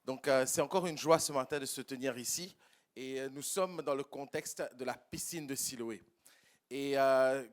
Donc, c'est encore une joie ce matin de se tenir ici. Et nous sommes dans le contexte de la piscine de Siloé. Et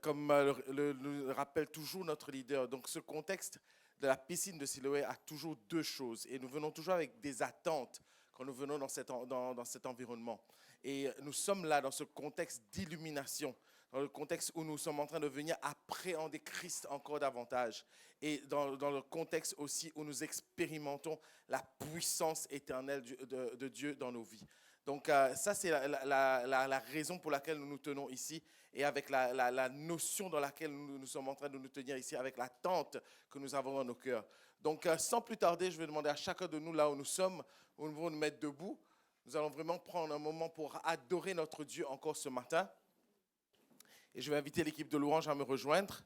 comme le rappelle toujours notre leader, donc ce contexte de la piscine de Siloé a toujours deux choses. Et nous venons toujours avec des attentes quand nous venons dans cet environnement. Et nous sommes là dans ce contexte d'illumination, dans le contexte où nous sommes en train de venir appréhender Christ encore davantage. Et dans le contexte aussi où nous expérimentons la puissance éternelle de Dieu dans nos vies. Donc ça, c'est la raison pour laquelle nous nous tenons ici et avec la notion dans laquelle nous sommes en train de nous tenir ici, avec l'attente que nous avons dans nos cœurs. Donc sans plus tarder, je vais demander à chacun de nous, là où nous sommes, où nous devons nous mettre debout. Nous allons vraiment prendre un moment pour adorer notre Dieu encore ce matin. Et je vais inviter l'équipe de louange à me rejoindre.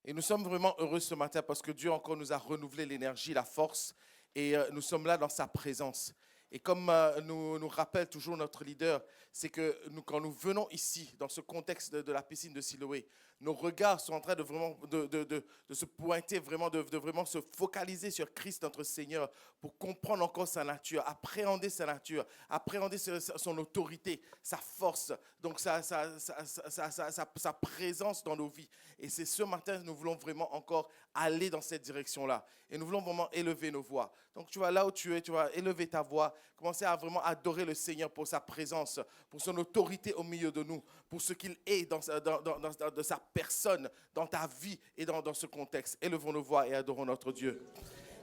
Et nous sommes vraiment heureux ce matin parce que Dieu encore nous a renouvelé l'énergie, la force et nous sommes là dans sa présence. Et comme nous rappelle toujours notre leader, c'est que quand nous venons ici, dans ce contexte de la piscine de Siloé, nos regards sont en train de vraiment de se pointer, de vraiment se focaliser sur Christ notre Seigneur pour comprendre encore sa nature, appréhender sa nature, appréhender son autorité, sa force, donc sa présence dans nos vies. Et c'est ce matin, nous voulons vraiment encore aller dans cette direction-là. Et nous voulons vraiment élever nos voix. Donc tu vas là où tu es, tu vas élever ta voix, commencer à vraiment adorer le Seigneur pour sa présence, pour son autorité au milieu de nous, pour ce qu'il est dans sa personne, dans ta vie et dans ce contexte. Élevons nos voix et adorons notre Dieu.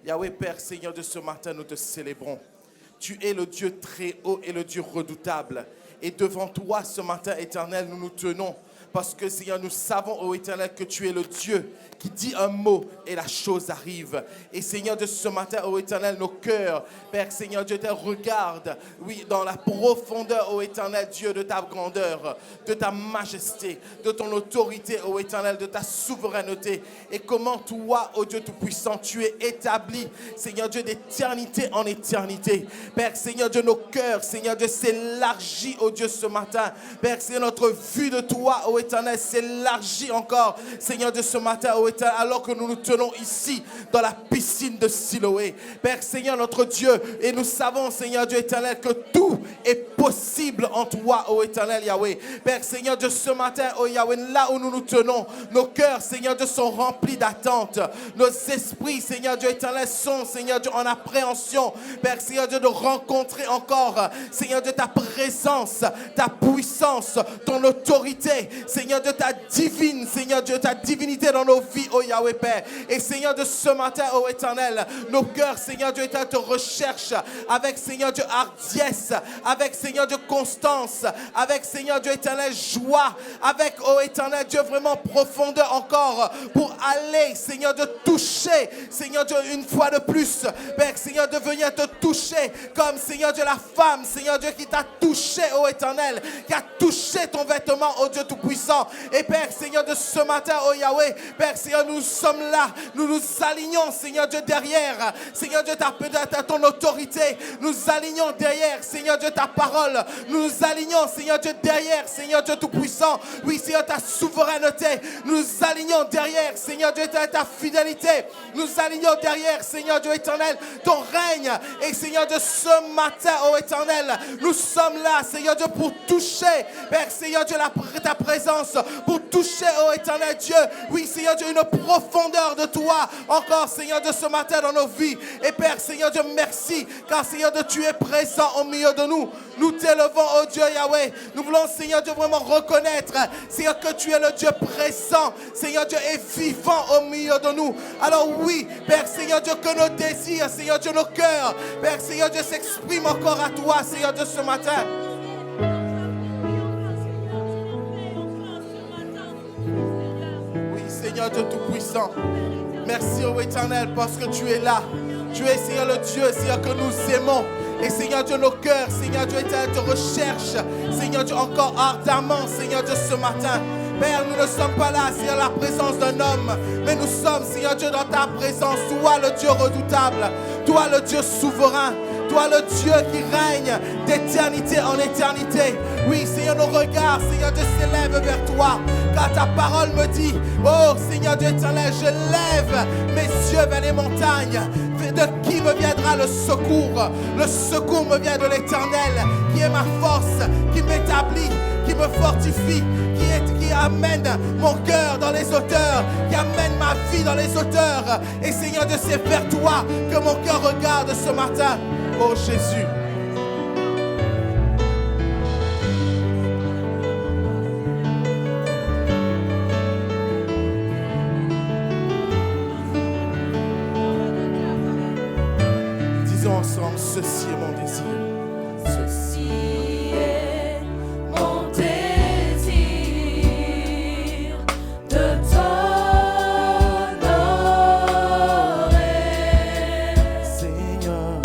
Yahweh Père, Seigneur, de ce matin, nous te célébrons. Tu es le Dieu très haut et le Dieu redoutable. Et devant toi, ce matin éternel, nous nous tenons. Parce que, Seigneur, nous savons, ô Éternel, que tu es le Dieu qui dit un mot et la chose arrive. Et, Seigneur, de ce matin, ô Éternel, nos cœurs, Père, Seigneur, Dieu te regarde, oui, dans la profondeur, ô Éternel, Dieu, de ta grandeur, de ta majesté, de ton autorité, ô Éternel, de ta souveraineté. Et comment toi, ô Dieu Tout-Puissant, tu es établi, Seigneur Dieu, d'éternité en éternité. Père, Seigneur Dieu, nos cœurs, Seigneur Dieu, s'élargit, ô Dieu, ce matin. Père, c'est notre vue de toi, ô Éternel, s'élargit encore, Seigneur, de ce matin, ô Éternel, alors que nous nous tenons ici, dans la piscine de Siloé. Père, Seigneur, notre Dieu, et nous savons, Seigneur Dieu éternel, que tout est possible en toi, ô Éternel Yahweh. Père, Seigneur Dieu, ce matin, ô Yahweh, là où nous nous tenons, nos cœurs, Seigneur Dieu, sont remplis d'attente. Nos esprits, Seigneur Dieu éternel, sont, Seigneur Dieu, en appréhension. Père, Seigneur Dieu, de rencontrer encore, Seigneur Dieu, ta présence, ta puissance, ton autorité. Seigneur Dieu, Seigneur Dieu, ta divinité dans nos vies, ô Yahweh Père. Et Seigneur de ce matin, ô Éternel, nos cœurs, Seigneur Dieu, éternel, te recherchent avec, Seigneur Dieu, hardiesse, avec, Seigneur Dieu, constance, avec, Seigneur Dieu, éternel, joie, avec, ô Éternel Dieu, vraiment profondeur encore, pour aller, Seigneur, de toucher, Seigneur Dieu, une fois de plus, Père, Seigneur, de venir te toucher, comme, Seigneur Dieu, la femme, Seigneur Dieu, qui t'a touché, ô Éternel, qui a touché ton vêtement, ô Dieu Tout-Puissant. Et Père, Seigneur, de ce matin, ô Yahweh, Père, Seigneur, nous sommes là, nous nous alignons, Seigneur Dieu, derrière, Seigneur Dieu, ton autorité, nous alignons derrière, Seigneur Dieu, ta parole, nous nous alignons, Seigneur Dieu, derrière, Seigneur Dieu Tout-Puissant, oui, Seigneur, ta souveraineté, nous nous alignons derrière, Seigneur Dieu, ta fidélité, nous nous alignons derrière, Seigneur Dieu éternel, ton règne, et Seigneur Dieu, ce matin, ô Éternel, nous sommes là, Seigneur Dieu, pour toucher, Père, Seigneur Dieu, ta présence, pour toucher, ô Éternel Dieu, oui, Seigneur Dieu, une profondeur de toi, encore, Seigneur Dieu, ce matin dans nos vies, et Père, Seigneur Dieu, merci, car Seigneur Dieu, tu es présent au milieu de nous, nous t'élevons, ô Dieu Yahweh, nous voulons, Seigneur Dieu, vraiment reconnaître, Seigneur, que tu es le Dieu présent, Seigneur Dieu, et vivant au milieu de nous, alors oui, Père, Seigneur Dieu, que nos désirs, Seigneur Dieu, nos cœurs, Père, Seigneur Dieu, s'expriment encore à toi, Seigneur Dieu, ce matin. Seigneur Dieu Tout-Puissant, merci ô Éternel parce que tu es là. Tu es Seigneur le Dieu, Seigneur que nous aimons. Et Seigneur Dieu, nos cœurs, Seigneur Dieu éternel, te recherchent. Seigneur Dieu, encore ardemment, Seigneur Dieu, ce matin. Père, nous ne sommes pas là, Seigneur, la présence d'un homme. Mais nous sommes, Seigneur Dieu, dans ta présence. Toi le Dieu redoutable. Toi le Dieu souverain. Toi toi le Dieu qui règne d'éternité en éternité. Oui, Seigneur, nos regards, Seigneur Dieu, s'élèvent vers toi. Car ta parole me dit, oh Seigneur Dieu éternel, je lève mes yeux vers les montagnes. De qui me viendra le secours? Le secours me vient de l'Éternel, qui est ma force, qui m'établit, qui me fortifie, qui amène mon cœur dans les hauteurs, qui amène ma vie dans les hauteurs. Et Seigneur Dieu, c'est vers toi que mon cœur regarde ce matin. Oh Jésus. Ensemble, ceci est mon désir. Ceci est mon désir de t'honorer, Seigneur,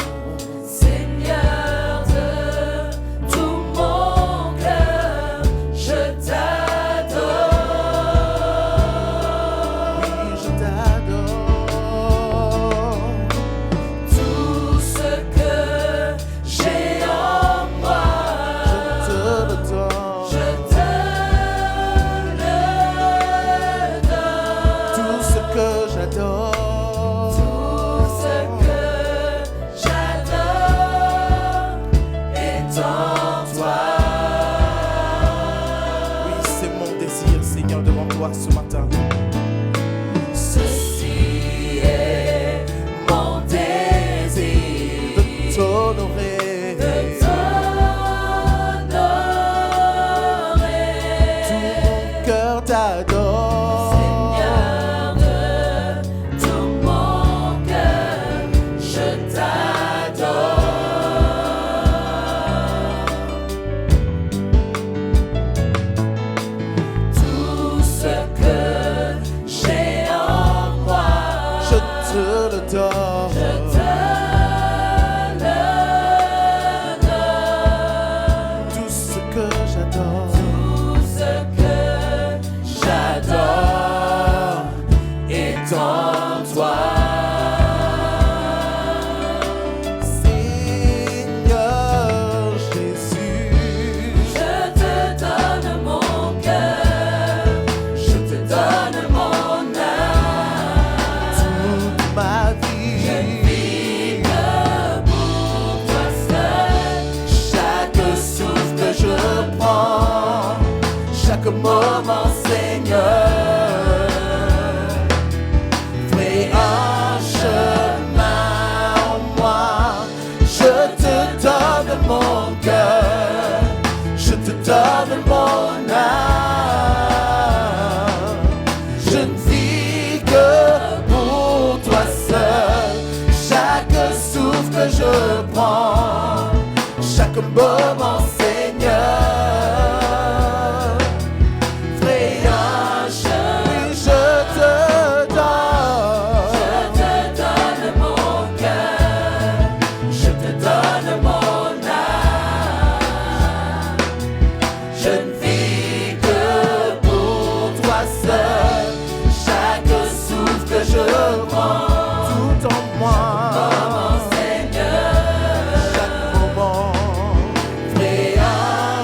Seigneur de tout mon cœur, je t'adore. oui, je t'adore. Tout ce que j'ai en moi, Je te le donne. je te le donne. Tout ce que j'adore. Tout ce que j'adore est en toi. Oui, c'est mon désir, Seigneur, devant toi ce matin. Ceci est mon désir De t'honorer. de t'honorer. Tout mon cœur t'adore. Seigneur de tout mon cœur, je t'adore. Tout ce que j'ai en moi, Je te le donne. je te le donne. Tout ce que j'adore. Tout ce que j'adore est en toi. Seigneur Jésus, Je te donne mon cœur, je te donne mon âme. toute ma Je vie, vis que pour toi seul. Chaque souffle que je prends, chaque moment, Seigneur, fais un chemin en moi. Je te donne mon cœur, je te donne mon âme. Je ne vis que pour toi seul. Chaque souffle que je prends, chaque moment, Seigneur, fais un chemin. oui, je te donne. Je te donne mon cœur, je te donne mon âme. Je ne vis que pour toi seul. Chaque souffle que je prends, Tout en moi, moment, Seigneur, chaque moment. fais un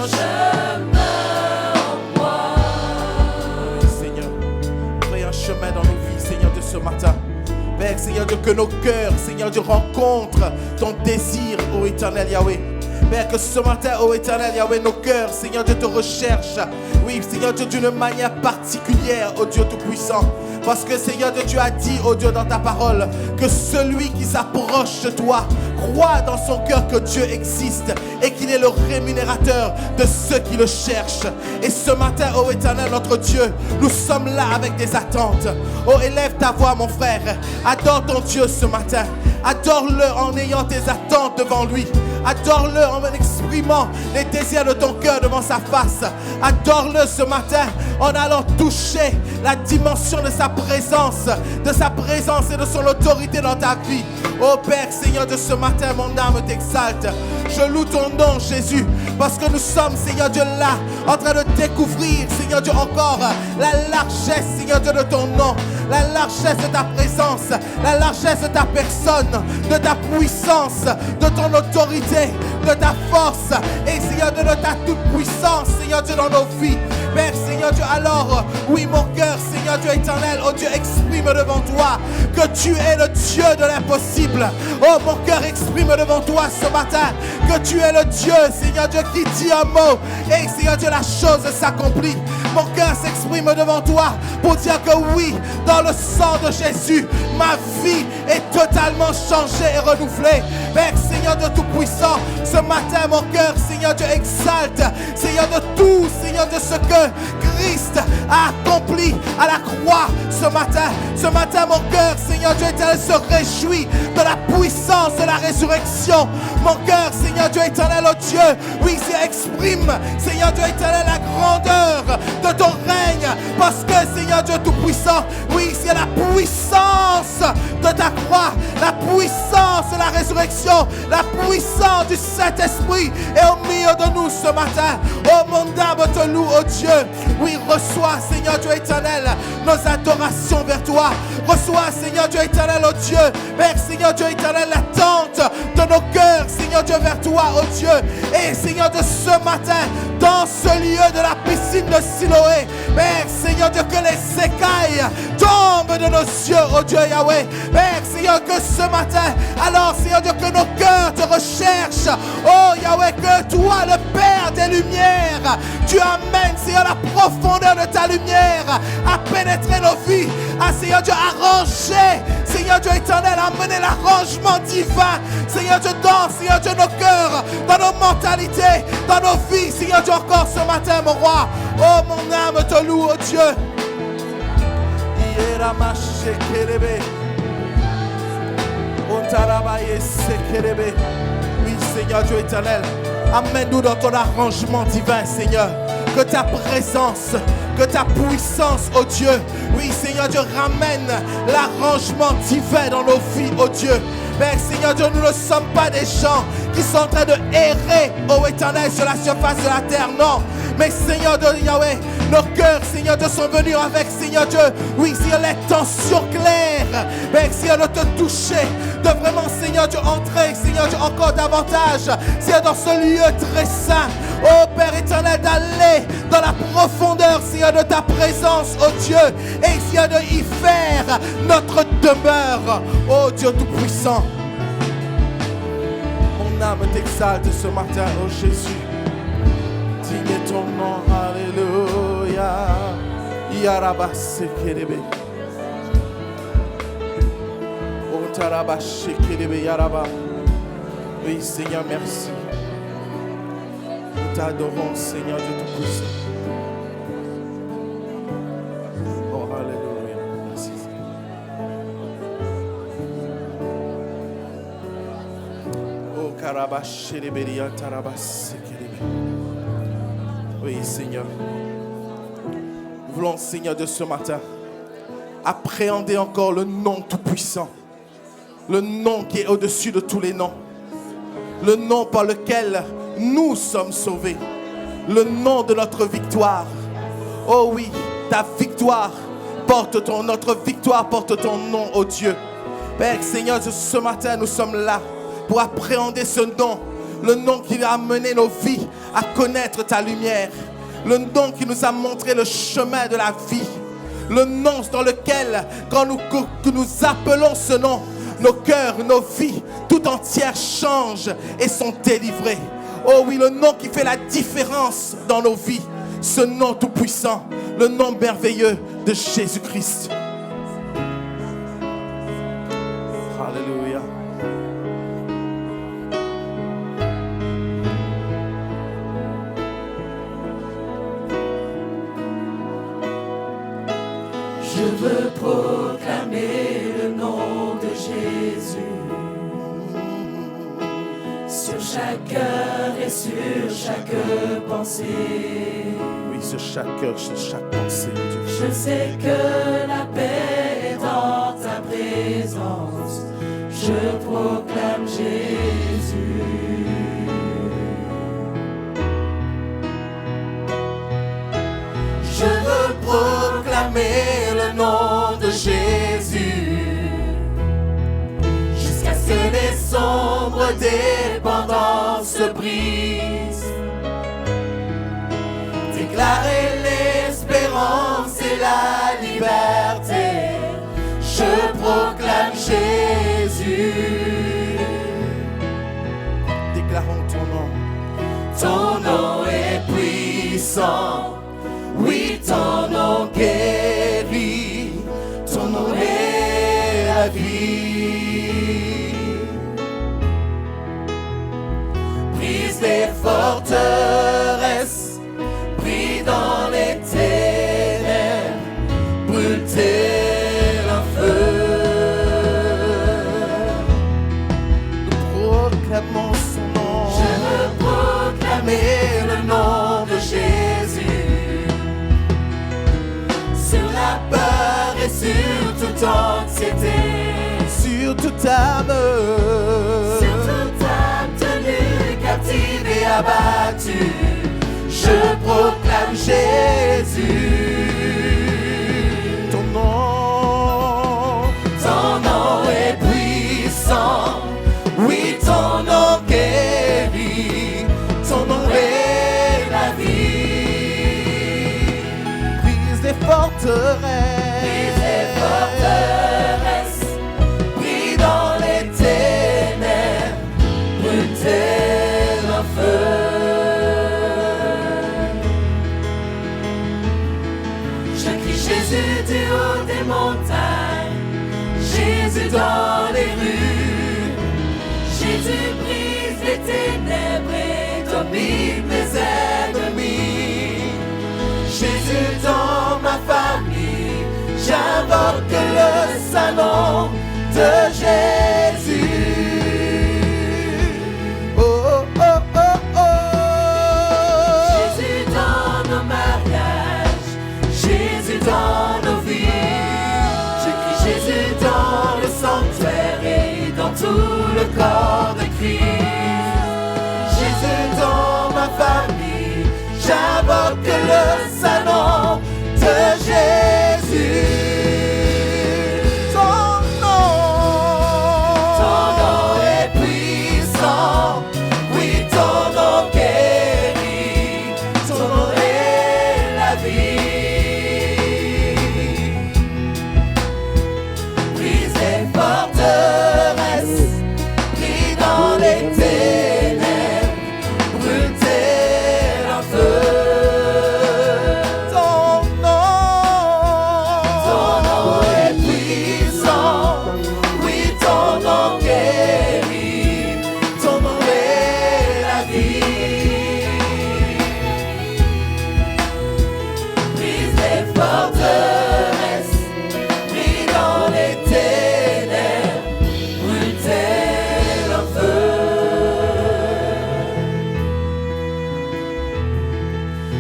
chemin en moi. Seigneur, fais un chemin dans nos vies, Seigneur, de ce matin. Père, Seigneur Dieu, que nos cœurs, Seigneur Dieu, rencontrent ton désir, ô éternel Yahweh. Père, que ce matin, ô éternel Yahweh, nos cœurs, Seigneur Dieu, te recherchent. Oui, Seigneur Dieu, d'une manière particulière, ô Dieu Tout-Puissant. Parce que, Seigneur Dieu, tu as dit, ô Dieu, dans ta parole, que celui qui s'approche de toi croit dans son cœur que Dieu existe et qu'il est le rémunérateur de ceux qui le cherchent. Et ce matin, ô éternel, notre Dieu, nous sommes là avec des attentes. Oh, élève ta voix, mon frère. Adore ton Dieu ce matin. Adore-le en ayant tes attentes devant lui. Adore-le en exprimant les désirs de ton cœur devant sa face. Adore-le ce matin en allant toucher la dimension de sa présence et de son autorité dans ta vie. Oh Père, Seigneur, de ce matin, mon âme t'exalte. Je loue ton nom, Jésus, parce que nous sommes, Seigneur Dieu, là, en train de découvrir, Seigneur Dieu, encore la largesse, Seigneur Dieu, de ton nom, la largesse de ta présence, la largesse de ta personne, de ta puissance, de ton autorité, de ta force, et Seigneur Dieu, de ta toute puissance, Seigneur Dieu, dans nos vies. Père, Seigneur Dieu, alors, oui, mon cœur, Seigneur Dieu éternel, oh Dieu, exprime devant toi que tu es le Dieu de l'impossible. Oh, mon cœur exprime devant toi ce matin que tu es le Dieu, Seigneur Dieu, qui dit un mot, et Seigneur Dieu, la chose s'accomplit. Mon cœur s'exprime devant toi pour dire que oui, dans le sang de Jésus, ma vie est totalement changée et renouvelée. Père, Seigneur Dieu Tout-Puissant, ce matin, mon cœur, Seigneur Dieu, exalte, Seigneur de tout, Seigneur de ce que Christ a accompli à la croix ce matin. Ce matin, mon cœur, Seigneur Dieu éternel, se réjouit de la puissance de la résurrection. Mon cœur, Seigneur Dieu éternel, oh Dieu, oui, exprime, Seigneur Dieu éternel, la grandeur de ton règne, parce que, Seigneur Dieu Tout-Puissant, oui, c'est la puissance de ta croix, la puissance de la résurrection, la puissance du Saint-Esprit est au milieu de nous ce matin. Oh, mon âme te loue, oh Dieu. Oui, reçois, Seigneur Dieu éternel, nos adorations vers toi. Reçois, Seigneur Dieu éternel, oh Dieu. Père, Seigneur Dieu éternel, l'attente de nos cœurs, Seigneur Dieu, vers toi, oh Dieu. Et Seigneur Dieu, ce matin, dans ce lieu de la piscine de Siloé, Père, Seigneur Dieu, que les écailles tombent de nos yeux, oh Dieu Yahweh. Père, Seigneur, que ce matin, alors, Seigneur Dieu, que nos cœurs te recherchent. Oh Yahweh, que toi, le Père des Lumières, tu amènes, Seigneur, la profondeur de ta lumière à pénétrer nos vies, à, Seigneur Dieu, arranger, Seigneur Dieu éternel, amener l'arrangement divin, Seigneur Dieu, dans, Seigneur Dieu, nos cœurs, dans nos mentalités, dans nos vies, Seigneur Dieu, encore ce matin, mon roi. Oh, mon âme te loue, oh Dieu. Oui, Seigneur Dieu éternel, amène-nous dans ton arrangement divin, Seigneur. Que ta présence, que ta puissance, oh Dieu, oui, Seigneur Dieu, ramène l'arrangement divin dans nos vies, oh Dieu. Père, Seigneur Dieu, nous ne sommes pas des gens qui sont en train de errer, oh éternel, sur la surface de la terre, non. Mais Seigneur Dieu, Yahweh, nos cœurs, Seigneur Dieu, sont venus avec, Seigneur Dieu, oui, Seigneur, l'intention claire, Père, Seigneur, de te toucher, de vraiment, Seigneur Dieu, entrer, Seigneur Dieu, encore davantage, Seigneur, dans ce lieu très saint. Oh Père éternel, d'aller dans la profondeur, Seigneur, de ta présence, oh Dieu, et Seigneur, de y faire notre demeure, oh Dieu Tout-Puissant. Mon âme t'exalte ce matin, oh Jésus. Digne est ton nom, alléluia. Yaraba sekerebe. Oh taraba sekerebe yaraba. Oui, Seigneur, merci. Nous t'adorons, Seigneur Dieu Tout-Puissant. Oh, alléluia. Merci, Seigneur. Oh, karabashereberia tarabasekerebe. Oui, Seigneur. Nous voulons, Seigneur, de ce matin, appréhender encore le nom Tout-Puissant. Le nom qui est au-dessus de tous les noms. Le nom par lequel nous sommes sauvés. Le nom de notre victoire. Oh oui, ta victoire porte notre victoire porte ton nom, oh Dieu. Père, Seigneur, ce matin, nous sommes là pour appréhender ce nom. Le nom qui a amené nos vies à connaître ta lumière. Le nom qui nous a montré le chemin de la vie. Le nom dans lequel, quand nous appelons ce nom, nos cœurs, nos vies, tout entières changent et sont délivrées. Oh oui, le nom qui fait la différence dans nos vies. Ce nom tout-puissant, le nom merveilleux de Jésus-Christ. Alléluia. Je veux proclamer le nom de Jésus sur chaque cœur et sur chaque pensée. Oui, sur chaque cœur, sur chaque pensée, Dieu. Je sais que la paix est dans ta présence. Je proclame Jésus. proclamer le nom de Jésus, jusqu'à ce que les sombres dépendances brisent. Déclarer l'espérance et la liberté, je proclame Jésus. Déclarons ton nom. Ton nom est puissant, oui, ton nom guérit, ton nom est la vie. Brise les forteresses, brille dans les ténèbres, brûle tel un feu. Nous proclamons son nom. Je veux proclamer le nom de Jésus sur la peur et sur toute anxiété, Sur toute âme, sur toute âme tenue captive et abattue, je proclame Jésus. ton nom. Ton nom est puissant, oui, ton nom guérit, ton nom est la vie. Brise les forteresses. Brise les forteresses, brille dans les ténèbres, brûle tel un feu. Je crie Jésus du haut des montagnes, Jésus dans les rues. Jésus brise les ténèbres et domine mes ennemis. Jésus dans ma famille, j'invoque le saint nom de Jésus. Oh, oh, oh, oh, oh. Jésus dans nos mariages, Jésus dans nos vies. Je crie Jésus dans le sanctuaire et dans tout le corps de Christ. Jésus dans ma famille, j'invoque le saint nom de Jésus. Ton nom. Ton nom est puissant, oui, ton nom guérit, ton nom est la vie. Brise les forteresses, brille dans les ténèbres, brûle tel un feu. Ton nom. Ton nom est puissant, oui, ton nom guérit, ton nom est la vie. Brise les forteresses, brille dans les ténèbres, brûle tel un feu.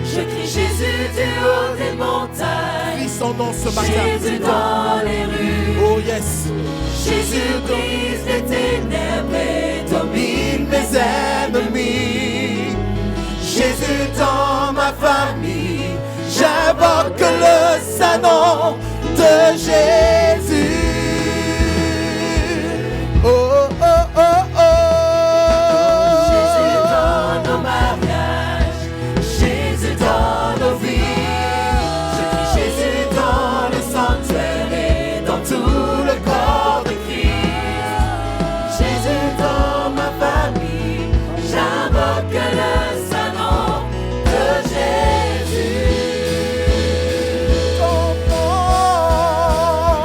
Je crie Jésus du haut des montagnes, Crie son nom ce matin. Jésus dans les rues. Oh yes. Jésus brise les ténèbres et domine mes ennemis. Jésus dans ma famille, j'invoque le saint nom de Jésus. Oh, oh, oh, oh. Jésus dans nos mariages, Jésus dans nos vies. Je crie Jésus dans le sanctuaire et dans tout le corps de Christ. Jésus dans ma famille, j'invoque le saint nom de Jésus. Ton nom.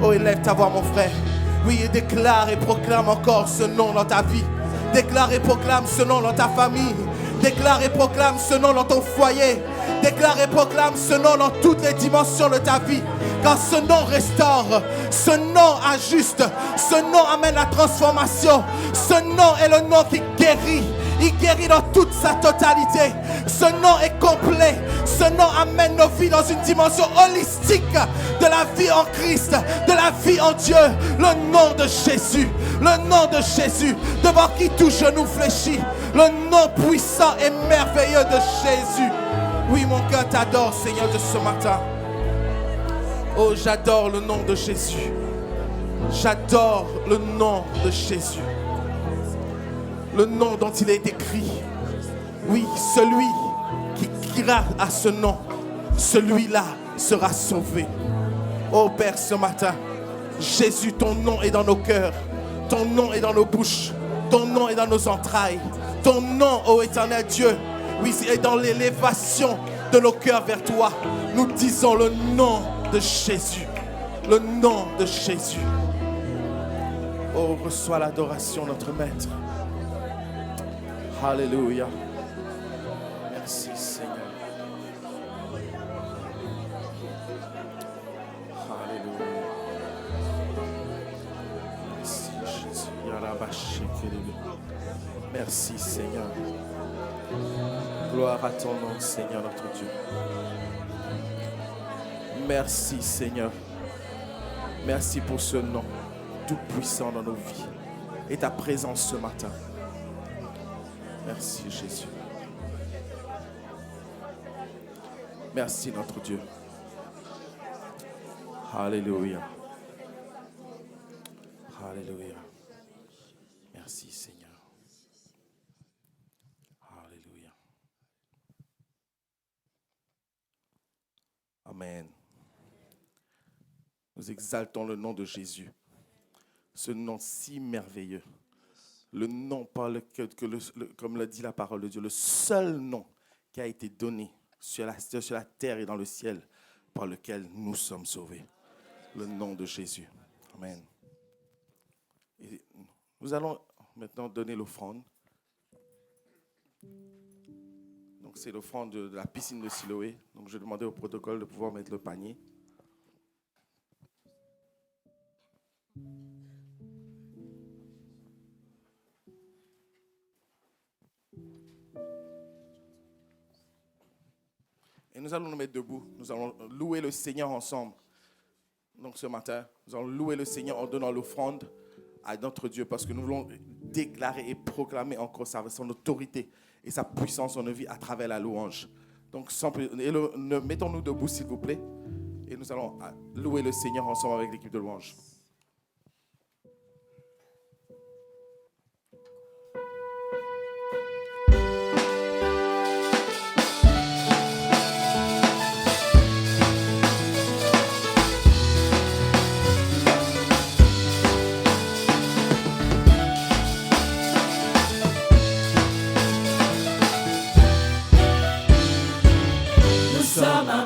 Oh, élève ta voix, mon frère. Oui, et déclare et proclame encore ce nom dans ta vie. Déclare et proclame ce nom dans ta famille. Déclare et proclame ce nom dans ton foyer. Déclare et proclame ce nom dans toutes les dimensions de ta vie. Car ce nom restaure, ce nom ajuste, ce nom amène la transformation. Ce nom est le nom qui guérit. Il guérit dans toute sa totalité. Ce nom est complet. Ce nom amène nos vies dans une dimension holistique de la vie en Christ, de la vie en Dieu. Le nom de Jésus, le nom de Jésus, devant qui tout genou fléchit. Le nom puissant et merveilleux de Jésus. Oui, mon cœur t'adore, Seigneur, de ce matin. Oh, j'adore le nom de Jésus. J'adore le nom de Jésus. Le nom dont il est écrit. Oui, celui qui criera à ce nom, celui-là sera sauvé. Oh Père, ce matin, Jésus, ton nom est dans nos cœurs. Ton nom est dans nos bouches. Ton nom est dans nos entrailles. Ton nom, ô éternel Dieu, oui, est dans l'élévation de nos cœurs vers toi. Nous disons le nom de Jésus. Le nom de Jésus. Oh, reçois l'adoration, notre Maître. Alléluia. Merci Seigneur. Alléluia. Merci Jésus. Merci Seigneur. Gloire à ton nom, Seigneur notre Dieu. Merci Seigneur. Merci pour ce nom tout puissant dans nos vies et ta présence ce matin. Merci Jésus. Merci notre Dieu. Alléluia. Alléluia. Merci Seigneur. Alléluia. Amen. Nous exaltons le nom de Jésus. Ce nom si merveilleux. Le nom par lequel, comme l'a dit la parole de Dieu, le seul nom qui a été donné sur la terre et dans le ciel, par lequel nous sommes sauvés. Le nom de Jésus. Amen. Et nous allons maintenant donner l'offrande. Donc c'est l'offrande de la piscine de Siloé. Donc je demandais au protocole de pouvoir mettre le panier. Et nous allons nous mettre debout. Nous allons louer le Seigneur ensemble. Donc ce matin, nous allons louer le Seigneur en donnant l'offrande à notre Dieu. Parce que nous voulons déclarer et proclamer encore son autorité et sa puissance en nos vies à travers la louange. Donc mettons-nous debout s'il vous plaît. Et nous allons louer le Seigneur ensemble avec l'équipe de louange.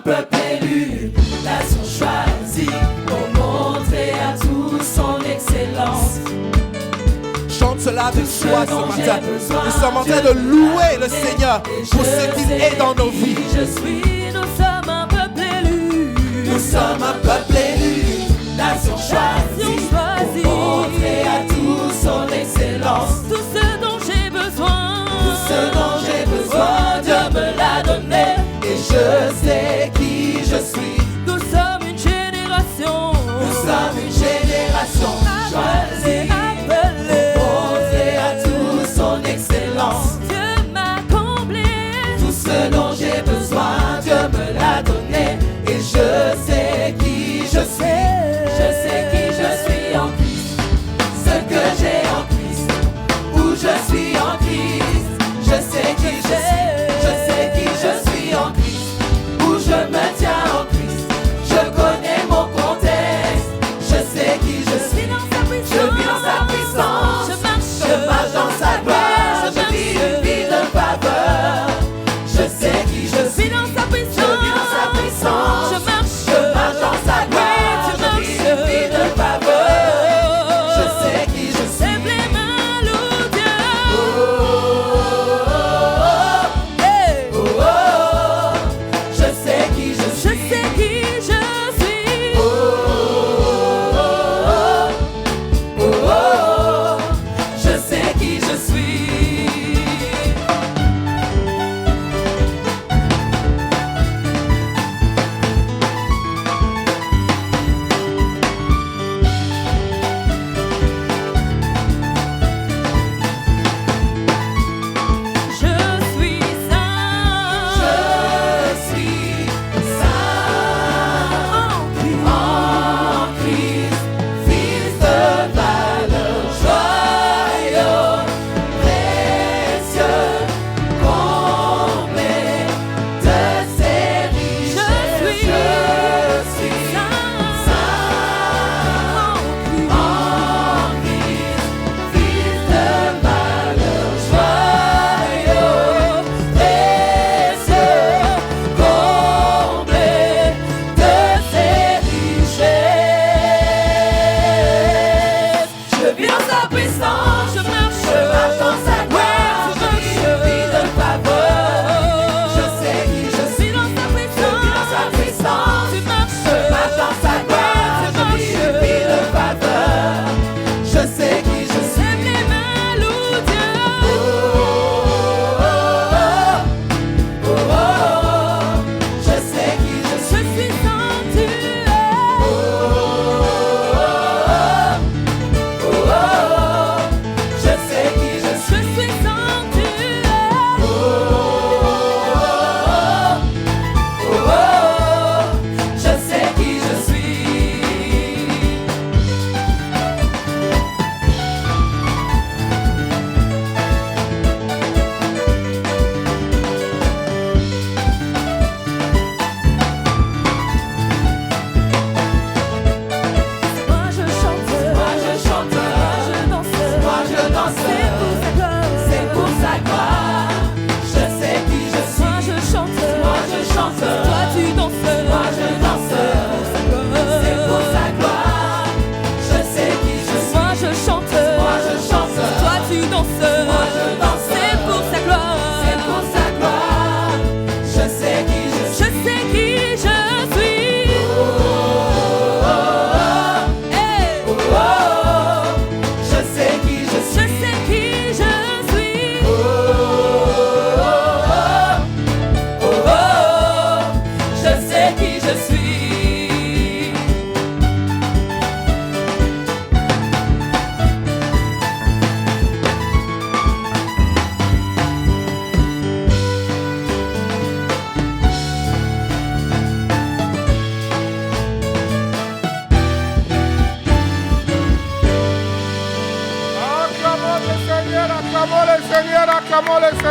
Peuple élu, nation choisie, pour montrer à tous son excellence. Chante cela avec joie ce matin. Nous sommes en train de louer le Seigneur pour ce qu'il est dans nos vies. Nous sommes un peuple élu. Nous sommes un peuple élu, nation choisie, pour montrer à tous son excellence. Tout ce dont j'ai besoin, Dieu me l'a donné. Et je sais qui je suis. Nous sommes une génération. Choisie, appelée, pour montrer à tous son excellence. Dieu m'a comblé. Tout ce dont j'ai besoin, Dieu me l'a donné. Et je sais qui je suis. Je sais qui je suis en Christ. Ce que j'ai en Christ. Où je suis en Christ. Je sais qui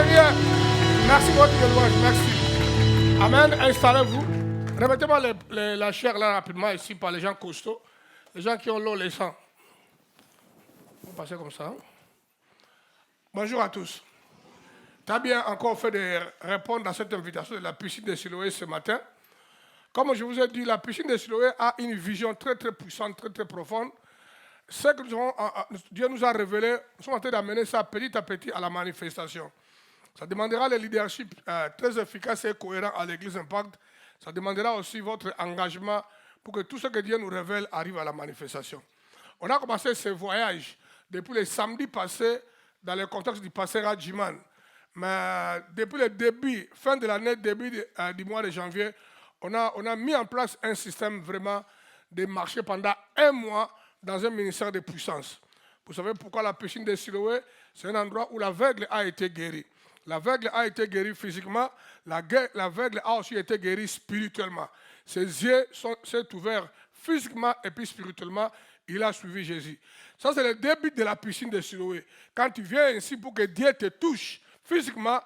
Seigneur. Merci pour votre louange. Merci. Amen. Installez-vous. Remettez-moi la chair là rapidement ici par les gens costauds. Les gens qui ont l'eau, les sangs. Vous passez comme ça. Bonjour à tous. Tu as bien encore fait de répondre à cette invitation de la piscine de Siloé ce matin. Comme je vous ai dit, la piscine de Siloé a une vision très très puissante, très très profonde. Ce que Dieu nous a révélé, nous sommes en train d'amener ça petit à petit à la manifestation. Ça demandera le leadership très efficace et cohérent à l'Église Impact. Ça demandera aussi votre engagement pour que tout ce que Dieu nous révèle arrive à la manifestation. On a commencé ce voyage depuis le samedi passé dans le contexte du pasteur Adjiman. Mais depuis le début, fin de l'année, début du mois de janvier, on a mis en place un système vraiment de marcher pendant un mois dans un ministère de puissance. Vous savez pourquoi la piscine de Siloé, c'est un endroit où l'aveugle a été guéri. L'aveugle a été guéri physiquement, l'aveugle a aussi été guéri spirituellement. Ses yeux sont ouverts physiquement et puis spirituellement, il a suivi Jésus. Ça, c'est le début de la piscine de Siloé. Quand tu viens ici pour que Dieu te touche physiquement,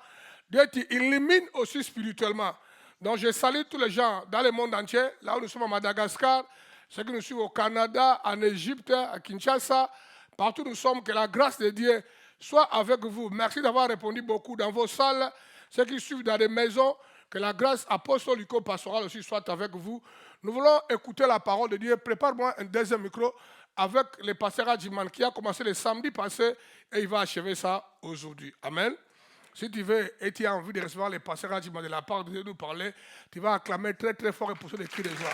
Dieu t'illumine aussi spirituellement. Donc, je salue tous les gens dans le monde entier, là où nous sommes à Madagascar, ceux qui nous suivent au Canada, en Égypte, à Kinshasa, partout où nous sommes, que la grâce de Dieu soit avec vous. Merci d'avoir répondu beaucoup dans vos salles, ceux qui suivent dans des maisons, que la grâce apostolico pastorale aussi soit avec vous. Nous voulons écouter la parole de Dieu. Prépare-moi un deuxième micro avec le pasteur Adjiman qui a commencé le samedi passé et il va achever ça aujourd'hui. Amen. Si tu veux et tu as envie de recevoir le pasteur Adjiman de la part de Dieu nous parler, tu vas acclamer très très fort et pousser des cris de joie.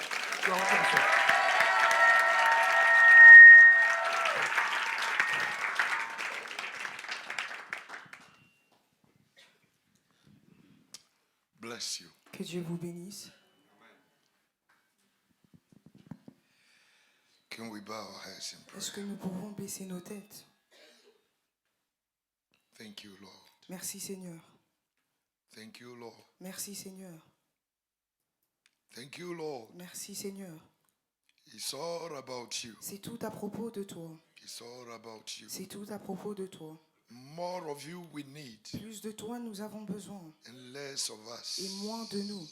Bless you. Que Dieu vous bénisse. Can we bow our heads in prayer? Est-ce que nous pouvons baisser nos têtes? Thank you, Lord. Merci Seigneur. Thank you, Lord. Merci Seigneur. Thank you, Lord. Merci Seigneur. It's all about you. C'est tout à propos de toi. It's all about you. C'est tout à propos de toi. More of you we need Plus de toi nous avons besoin and less of us. et moins de nous.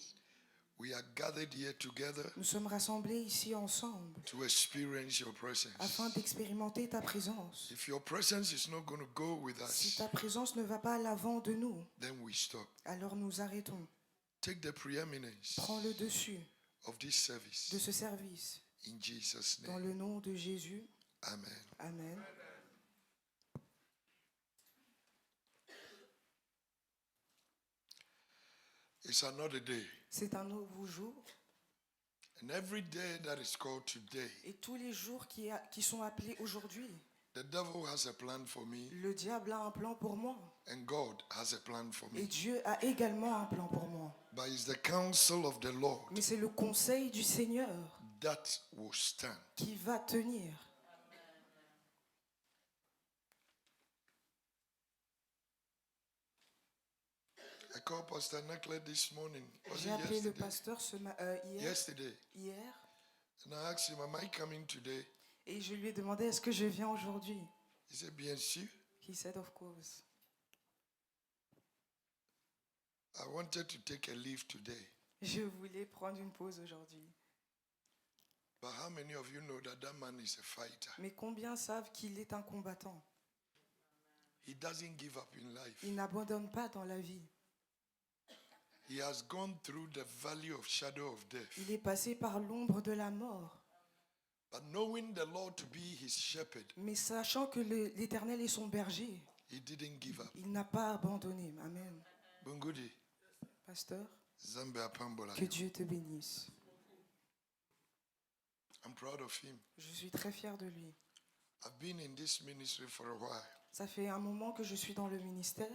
We are gathered here together Nous sommes rassemblés ici ensemble to experience your presence. afin d'expérimenter ta présence. If your presence is not going to go with Si us, ta présence ne va pas à l'avant de nous, then we stop. alors nous arrêtons. Take the preeminence Prends le dessus of this service. de ce service. In Jesus' Dans name. le nom de Jésus. Amen. Amen. It's another day. C'est un nouveau jour. And every day that is called today, Et tous les jours qui sont appelés aujourd'hui, the devil has a plan for me, le diable a un plan pour moi. and God has a plan for Et me. Dieu a également un plan pour moi. But it's the counsel of the Lord Mais c'est le conseil du Seigneur that will stand. qui va tenir. I called Pastor Nakle this morning. Was J'ai it appelé le yesterday? pasteur Yesterday. hier And I asked him, am I coming today? et je lui ai demandé est-ce que je viens aujourd'hui. He said, bien sûr. He said of course. I wanted to take a leave today. Je voulais prendre une pause aujourd'hui. But how many of you know that that man is a fighter? Mais combien savent qu'il est un combattant? He doesn't give up in life. Il n'abandonne pas dans la vie. He has gone through the valley of shadow of death. Il est passé par l'ombre de la mort. But knowing the Lord to be his shepherd, Mais sachant que l'Éternel est son berger, he didn't give up. il n'a pas abandonné. Amen. Bungudi, Pasteur, Zambe Apambola. que Dieu te bénisse. I'm proud of him. Je suis très fier de lui. I've been in this ministry for a while. Ça fait un moment que je suis dans le ministère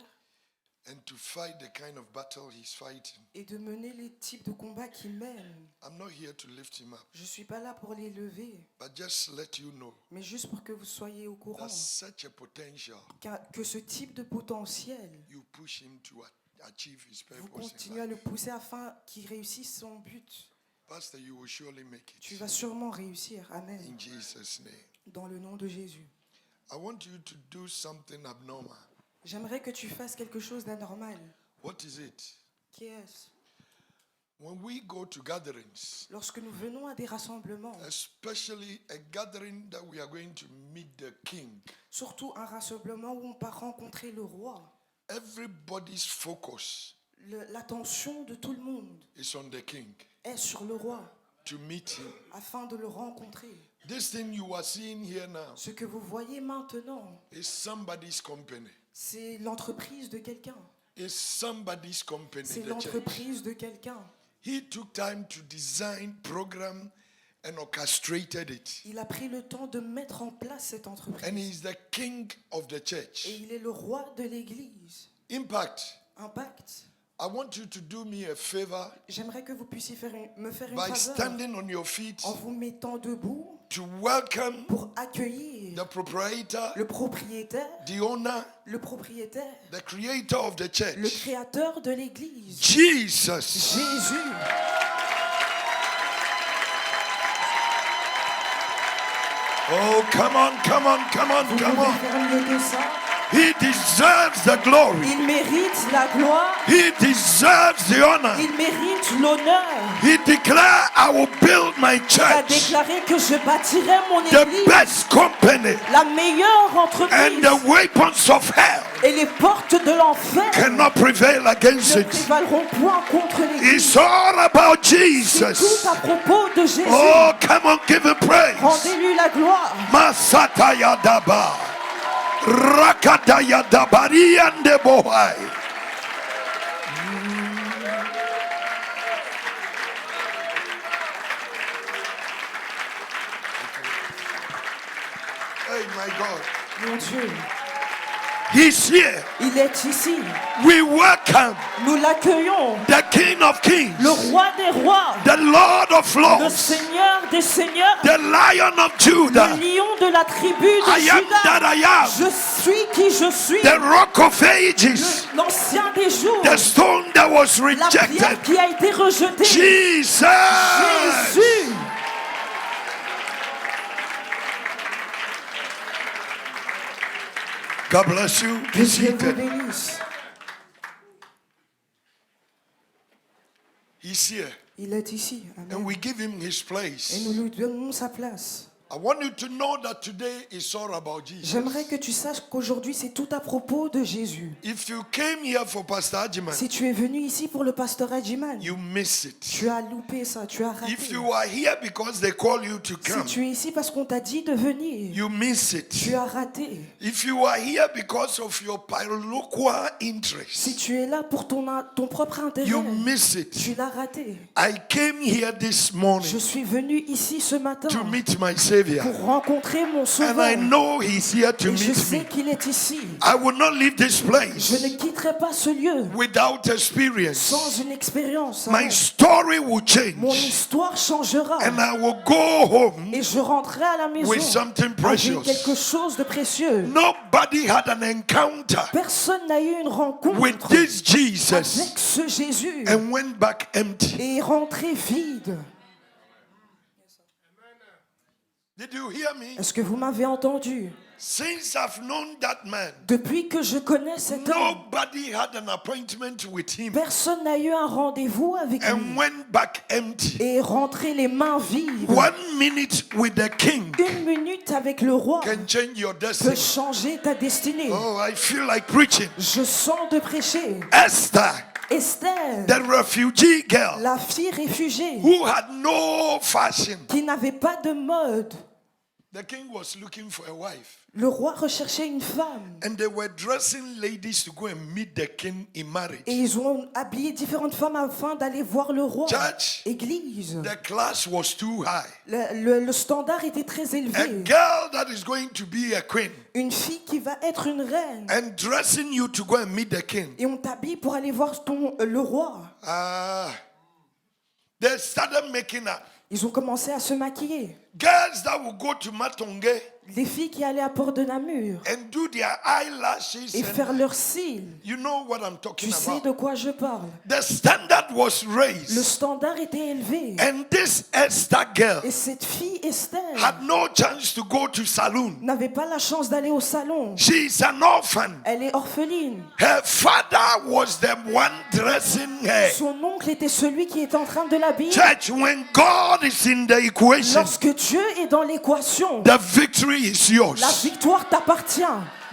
And to fight the kind of battle he's fighting, et de mener les types de combats qu'il mène. I'm not here to lift him up, Je ne suis pas là pour les lever, but just let you know mais juste pour que vous soyez au courant that such a potential, que ce type de potentiel, you push him to achieve his vous purpose in continuez à life. le pousser afin qu'il réussisse son but. Pastor, you will surely make Tu it. vas sûrement réussir. Amen. In Jesus' name. Dans le nom de Jésus. I want you to do something abnormal. J'aimerais que tu fasses quelque chose d'anormal. What is it? Qui est-ce? When we go to gatherings, Lorsque nous venons à des rassemblements, especially a gathering that we are going to meet the king, surtout un rassemblement où on part rencontrer le roi, everybody's focus l'attention de tout le monde is on the king est sur le roi to meet him. afin de le rencontrer. This thing you are seeing here now Ce que vous voyez maintenant, is somebody's company. c'est l'entreprise de quelqu'un. It's somebody's company. C'est The church. l'entreprise de quelqu'un. He took time to design, program, and orchestrated it. Il a pris le temps de mettre en place cette And entreprise. he's the king of the church. Et il est le roi de l'Église. Impact. Impact. I want you to do me a favor J'aimerais que vous puissiez me faire une by faveur standing on your feet en vous mettant debout to welcome pour accueillir the proprietor, le propriétaire, the owner, the creator of the church, le créateur de l'Église, Jesus. Jésus. Oh, come on, come on, come on, Vous come pouvez on. faire mieux que ça. He deserves the glory. Il mérite la gloire, He deserves the honor. il mérite l'honneur. He declared, I will build my Il a church, déclaré que je bâtirai mon the Église, best company, la meilleure and entreprise, the weapons of hell et les portes de l'enfer cannot prevail against ne it. prévaleront point contre l'Église. It's all about C'est Jesus. tout à propos de Jésus. Oh, come on, give him praise. Rendez-lui la gloire. Masataya daba. Rakataya dabari and bohai. Hey, my God. Mon Dieu, He's here. il est ici. We welcome Nous l'accueillons. the King of Kings, Le roi des rois, the Lord of le Lords, Seigneur des seigneurs, the Lion of Judah. le lion de la tribu de I am that Juda. I am, Je suis qui je suis. the Rock of Ages, L'ancien des jours. the stone that was La rejected. pierre qui a été rejetée. Jesus. Jésus. God bless you. Que Be Dieu vous seated. bénisse. He's here, Il est ici. Amen. and we give him his Et place. nous lui donnons sa place. I want you to know that today is all about Jesus. J'aimerais que tu saches qu'aujourd'hui c'est tout à propos de Jésus. If you came here for Pastor Ajiman, Si tu es venu ici pour le pasteur Adjiman, you miss it. tu as loupé ça, tu as raté. If you are here because they call you to Si come, tu es ici parce qu'on t'a dit de venir, you miss it. tu as raté. If you are here because of your parochial Si interest, tu es là pour ton propre intérêt, you miss it. tu l'as raté. I came here this Je morning suis venu ici ce matin to meet my Savior, pour rencontrer mon and sauveur. I know He's here to Et je meet sais me. qu'il est ici. I will not leave this Je place ne quitterai pas ce lieu without experience. sans une expérience. My story will Mon change, histoire changera. and I will go home Et je rentrerai à la maison with something avec precious. quelque chose de précieux. Nobody had an encounter Personne n'a eu une rencontre with this Jesus avec ce Jésus and went back empty. et est rentré vide. Did you hear me? Est-ce que vous m'avez entendu? Since I've known that man, Depuis que je connais cet homme, nobody had an appointment with him personne n'a eu un rendez-vous avec lui and went back empty. et est rentré les mains vides. 1 minute with the king Une minute avec le roi can change your peut destiny. changer ta destinée. Oh, I feel like preaching. Je sens de prêcher. Esther, Esther, the refugee girl la fille réfugiée who had no fashion. qui n'avait pas de mode. The king was looking for a wife. Le roi recherchait une femme. And they were dressing ladies to go and meet the king in marriage. Et ils ont habillé différentes femmes afin d'aller voir le roi. Church, Église. the class was too high. Le standard était très A élevé. girl that is going to be a queen Une fille qui va être une reine. and dressing you to go and meet the king. Et on t'habille pour aller voir le roi. They started making up. Ils ont commencé à se maquiller. Girls that will go to Matonge Les filles qui allaient à Port de Namur and do their eyelashes. et faire leurs cils. You know what I'm Tu talking sais about. de quoi je parle. The standard was Le raised. standard était élevé. And this Esther girl Et cette fille, Esther, had no chance to go to saloon. n'avait pas la chance d'aller au salon. She is an orphan. Elle est orpheline. Her father was the one dressing her. Son oncle était celui qui était en train de l'habiller. Church, when God is in the equation, Lorsque Dieu est dans l'équation, the victory is la yours. victoire t'appartient.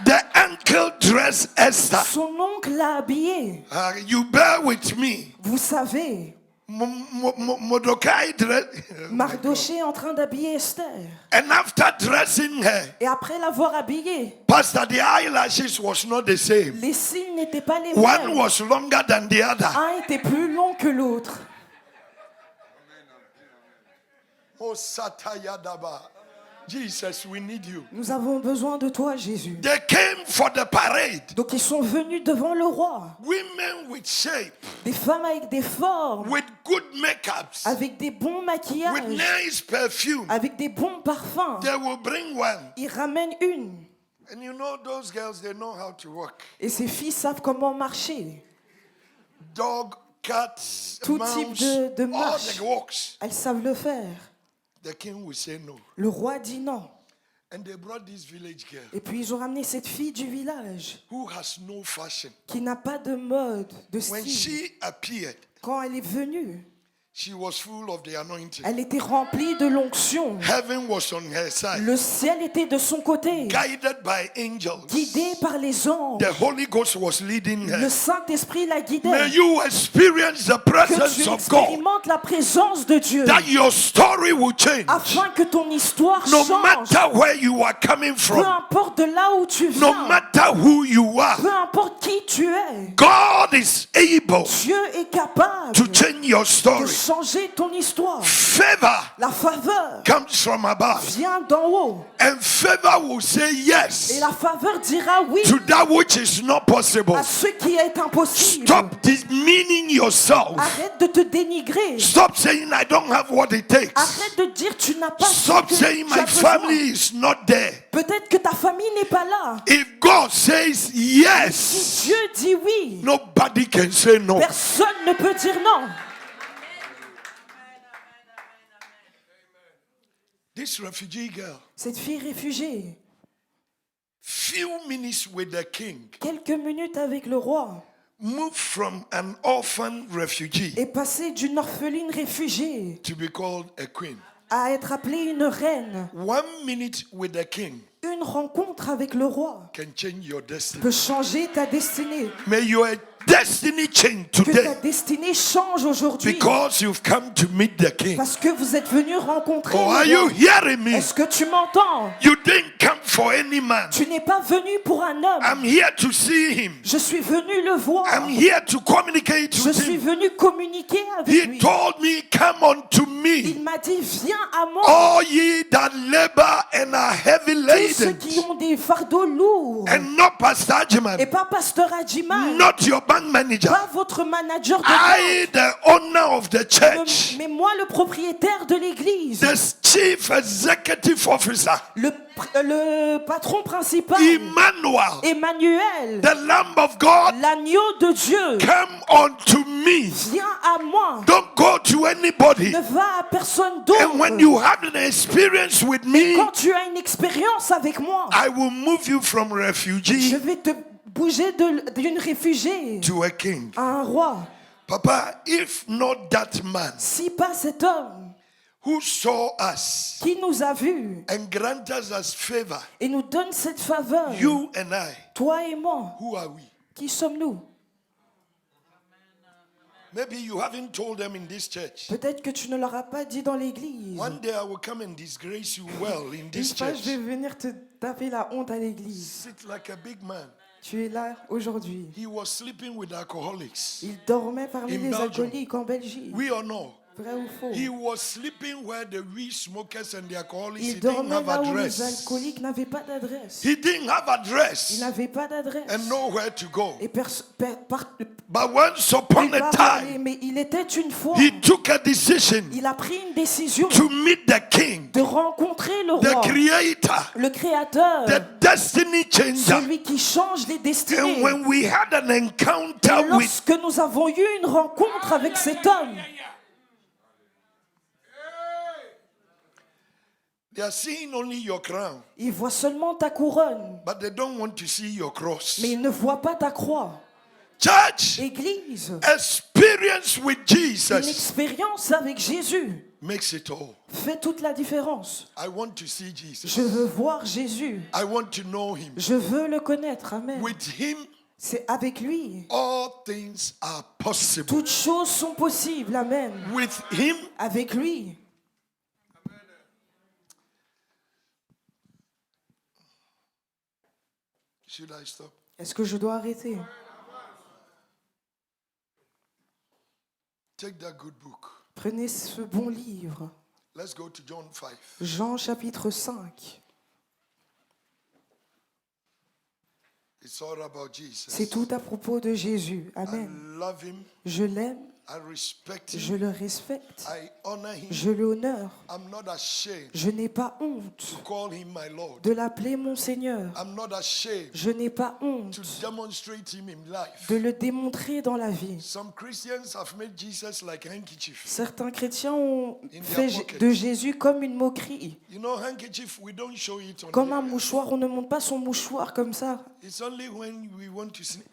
The uncle dressed Esther. Son oncle l'a habillée. You bear with me. Vous savez, Mordecai dressed. Mardoché est en train d'habiller Esther. And after dressing her, Et après l'avoir habillée, Pastor, the eyelashes was not the same. les cils n'étaient pas les One mêmes. was longer than the other. Un était plus long que l'autre. Oh, Satayadaba. Jesus, we need you. Nous avons besoin de toi, Jésus. They came for the parade. Donc ils sont venus devant le roi. Women with shape, Des femmes avec des formes, with good makeups, avec des bons with maquillages, nice perfume. avec des bons parfums. They will bring one. Ils ramènent une. And you know those girls, they know how to walk. Et ces filles savent comment marcher. Dog, cat, Tout mouse, type de all marche. the walks. Elles savent le faire. The king will say no. Le roi dit non. And they brought this village girl Et puis ils ont ramené cette fille du village who has no fashion. qui n'a pas de mode, de When style. she appeared, Quand elle est venue, she was full of the anointing. elle était remplie de l'onction. Heaven was on her side, Le ciel était de son côté, guided by angels. guidée par les anges. The Holy Ghost was leading Le her. Saint-Esprit la May guidait. you experience the Que presence tu of God, expérimentes la présence de Dieu, that your story will change. afin que ton histoire No change. matter where you are coming Peu from, importe de là où tu no viens, matter who you are, peu importe qui tu es, God is able Dieu est capable to change your de story. changer ton histoire. Favor La faveur comes from above, vient d'en haut. and favor will say Et yes la faveur dira oui to that which is not possible. à ce qui est impossible. Stop demeaning yourself. Arrête de te dénigrer. Stop saying I don't have what it takes. Arrête de dire tu n'as pas ce Stop que saying tu as my besoin. family is not there. Peut-être que ta famille n'est pas là. If God says Si yes, Dieu dit oui, nobody can say no. personne ne peut dire non. This refugee girl, Cette fille réfugiée, few minutes with the king, quelques minutes avec le roi, moved from an orphan refugee est passée d'une orpheline réfugiée to be called a queen. à être appelée une reine. 1 minute with the king Une rencontre avec le roi can change your destiny. peut changer ta destinée. May your destiny change Que ta today destinée change aujourd'hui. because you've come to meet the king. Parce que vous êtes venus rencontrer Oh, le are you roi. hearing me? Est-ce que tu m'entends? You didn't come for any man. Tu n'es pas venu pour un homme. I'm here to see him. Je suis venu le voir. I'm here to communicate Je with suis him. venu communiquer avec He lui. told me, come unto Il me, m'a dit, viens à moi. all ye that labor and are heavy Tous ceux laden, qui ont des fardeaux lourds. and not Pastor Et Jiman, pas pasteur Adjiman. not your bank manager. Pas votre manager de I, the owner of the banque. church, Mais moi, le propriétaire de l'église. the chief executive officer, Le patron principal. Emmanuel, Emmanuel. the Lamb of God, L'agneau de Dieu. come unto me. Viens à moi. Don't go to anybody. Ne va à personne And when d'autre. you have an experience with me, Quand tu as une expérience avec moi, I will move you from je refugee vais te bouger d'une réfugiée to a king. à un roi. Papa, if not that man Si pas cet homme who saw us qui nous a vus and granted us favor, et nous donne cette faveur, you and I, toi et moi, who are we? qui sommes-nous? Maybe you haven't told them in this church. Peut-être que tu ne leur as pas dit dans l'église. One day I will come and disgrace you well in Une this fois, je church. vais venir te taper la honte à l'église. Sit like a big man. Tu es là aujourd'hui. He was sleeping with alcoholics. Il dormait parmi In les Belgium. alcooliques en Belgique. We all know. Vrai ou faux? He was sleeping where the weed smokers and the alcoholics. Il He didn't dormait have là où les address. alcooliques n'avaient pas d'adresse. He didn't have Il address n'avait pas d'adresse. and nowhere to go. Et But once upon a time, mais il était une fois, he took a decision il a pris une décision to meet the king, de rencontrer le the roi, creator, le créateur, the destiny changer. celui qui change les destinées. And when we had an Et encounter with, lorsque nous avons eu une rencontre avec cet homme, they are seeing only your crown, ils voient seulement ta couronne, but they don't want to see your cross. mais ils ne voient pas ta croix. Church, Église, experience with une Jesus expérience avec Jésus makes it all. fait toute la différence. I want to see Jesus. Je veux voir Jésus. I want to know him. Je veux le connaître. Amen. With him, C'est avec lui. all things are possible. Toutes choses sont possibles. Amen. With him, Avec lui. should I stop? Est-ce que je dois arrêter? Take that good book. Prenez ce bon livre. Let's go to John 5. Jean chapitre 5. It's all about Jesus. C'est tout à propos de Jésus. I Amen. love him. Je l'aime. I respect Je him. le respecte. I honor him. Je l'honore. I'm not ashamed Je n'ai pas honte to call him my Lord. de l'appeler mon Seigneur. I'm not ashamed Je n'ai pas honte to demonstrate him in life. de le démontrer dans la vie. Some Christians have made Jesus like a handkerchief. Certains chrétiens ont In their fait pocket. de Jésus comme une moquerie. You know, handkerchief, we don't show it on Comme un here. mouchoir, on ne monte pas son mouchoir comme ça. It's only when we want to sneeze.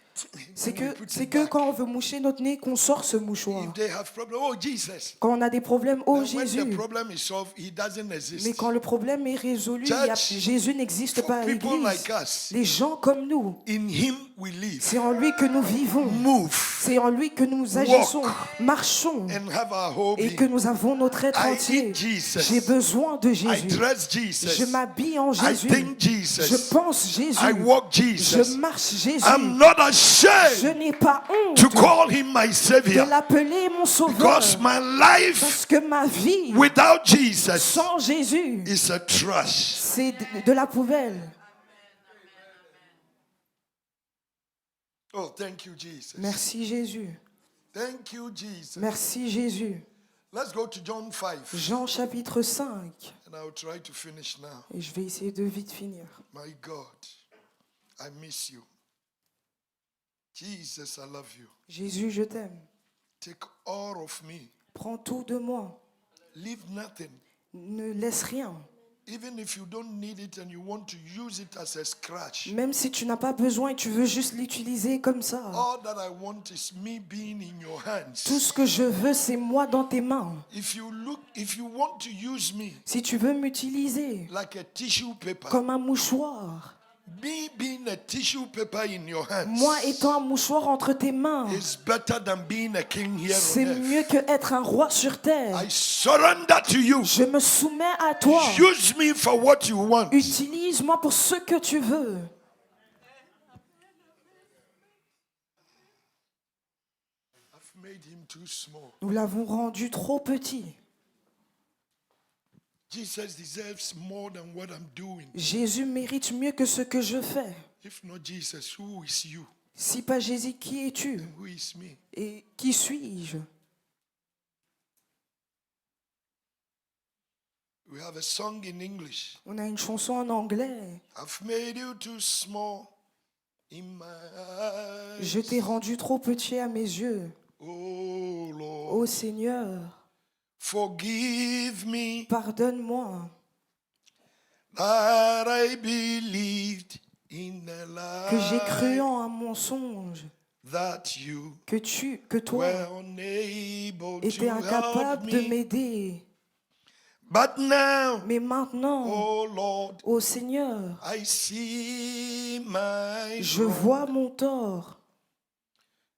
C'est when we que, put c'est it que back. quand on veut moucher notre nez qu'on sort ce mouchoir. If they have problem, oh Jesus. Quand on a des problèmes, oh And when Jésus. the problem is solved, he doesn't exist. Mais quand le problème est résolu, Church, Jésus n'existe for pas à people l'église. like us, Les gens comme nous, in him we live, c'est en lui que nous vivons. move, C'est en lui que nous agissons, marchons and have our whole et being. que nous avons notre être I entier. eat Jesus. J'ai besoin de I Jésus. dress Jesus. Je m'habille en I Jésus. think Jesus. Je pense Jésus. I walk Je Jesus. marche Jésus. I'm not Je ashamed n'ai pas honte to call him my de Savior l'appeler mon sauveur. because my life Parce que ma vie without Jesus sans Jésus, is a trash. c'est de la poubelle. Oh, thank you, Jesus. Merci Jésus. Thank you, Jesus. Merci Jésus. Let's go to John 5. Jean chapitre 5. And I'll try to finish now. Et je vais essayer de vite finir. My God, I miss you. Jesus, I love you. Jésus, je t'aime. Take all of me. Prends tout de moi. Leave nothing. Ne laisse rien. Even if you don't need it and you want to use it as a scratch. Même si tu n'as pas besoin et tu veux juste l'utiliser comme ça. All that I want is me being in your hands. Tout ce que je veux, c'est moi dans tes mains. If you want to use me Si tu veux m'utiliser like a tissue paper, comme un mouchoir, me being a tissue paper in your hands moi étant un mouchoir entre tes mains, is better than being a king here c'est on earth. mieux que être un roi sur terre. I surrender to you. Je me soumets à toi. Use me for what you want. Utilise-moi pour ce que tu veux. I've made him too small. Nous l'avons rendu trop petit. Jesus deserves more than what I'm doing. Jésus mérite mieux que ce que je fais. If not Jesus, who is you? Si pas Jésus, qui es-tu? And who is me? Et qui suis-je? We have a song in English. On a une chanson en anglais. I've made you too small in my eyes. Je t'ai rendu trop petit à mes yeux. Oh Lord, Ô Seigneur, forgive me pardonne-moi that I believed in a que j'ai cru lie en un mensonge, that you que toi were unable étais to help incapable de me. m'aider. But now, Mais maintenant, oh Lord, ô Seigneur, I see my je wrong. vois mon tort,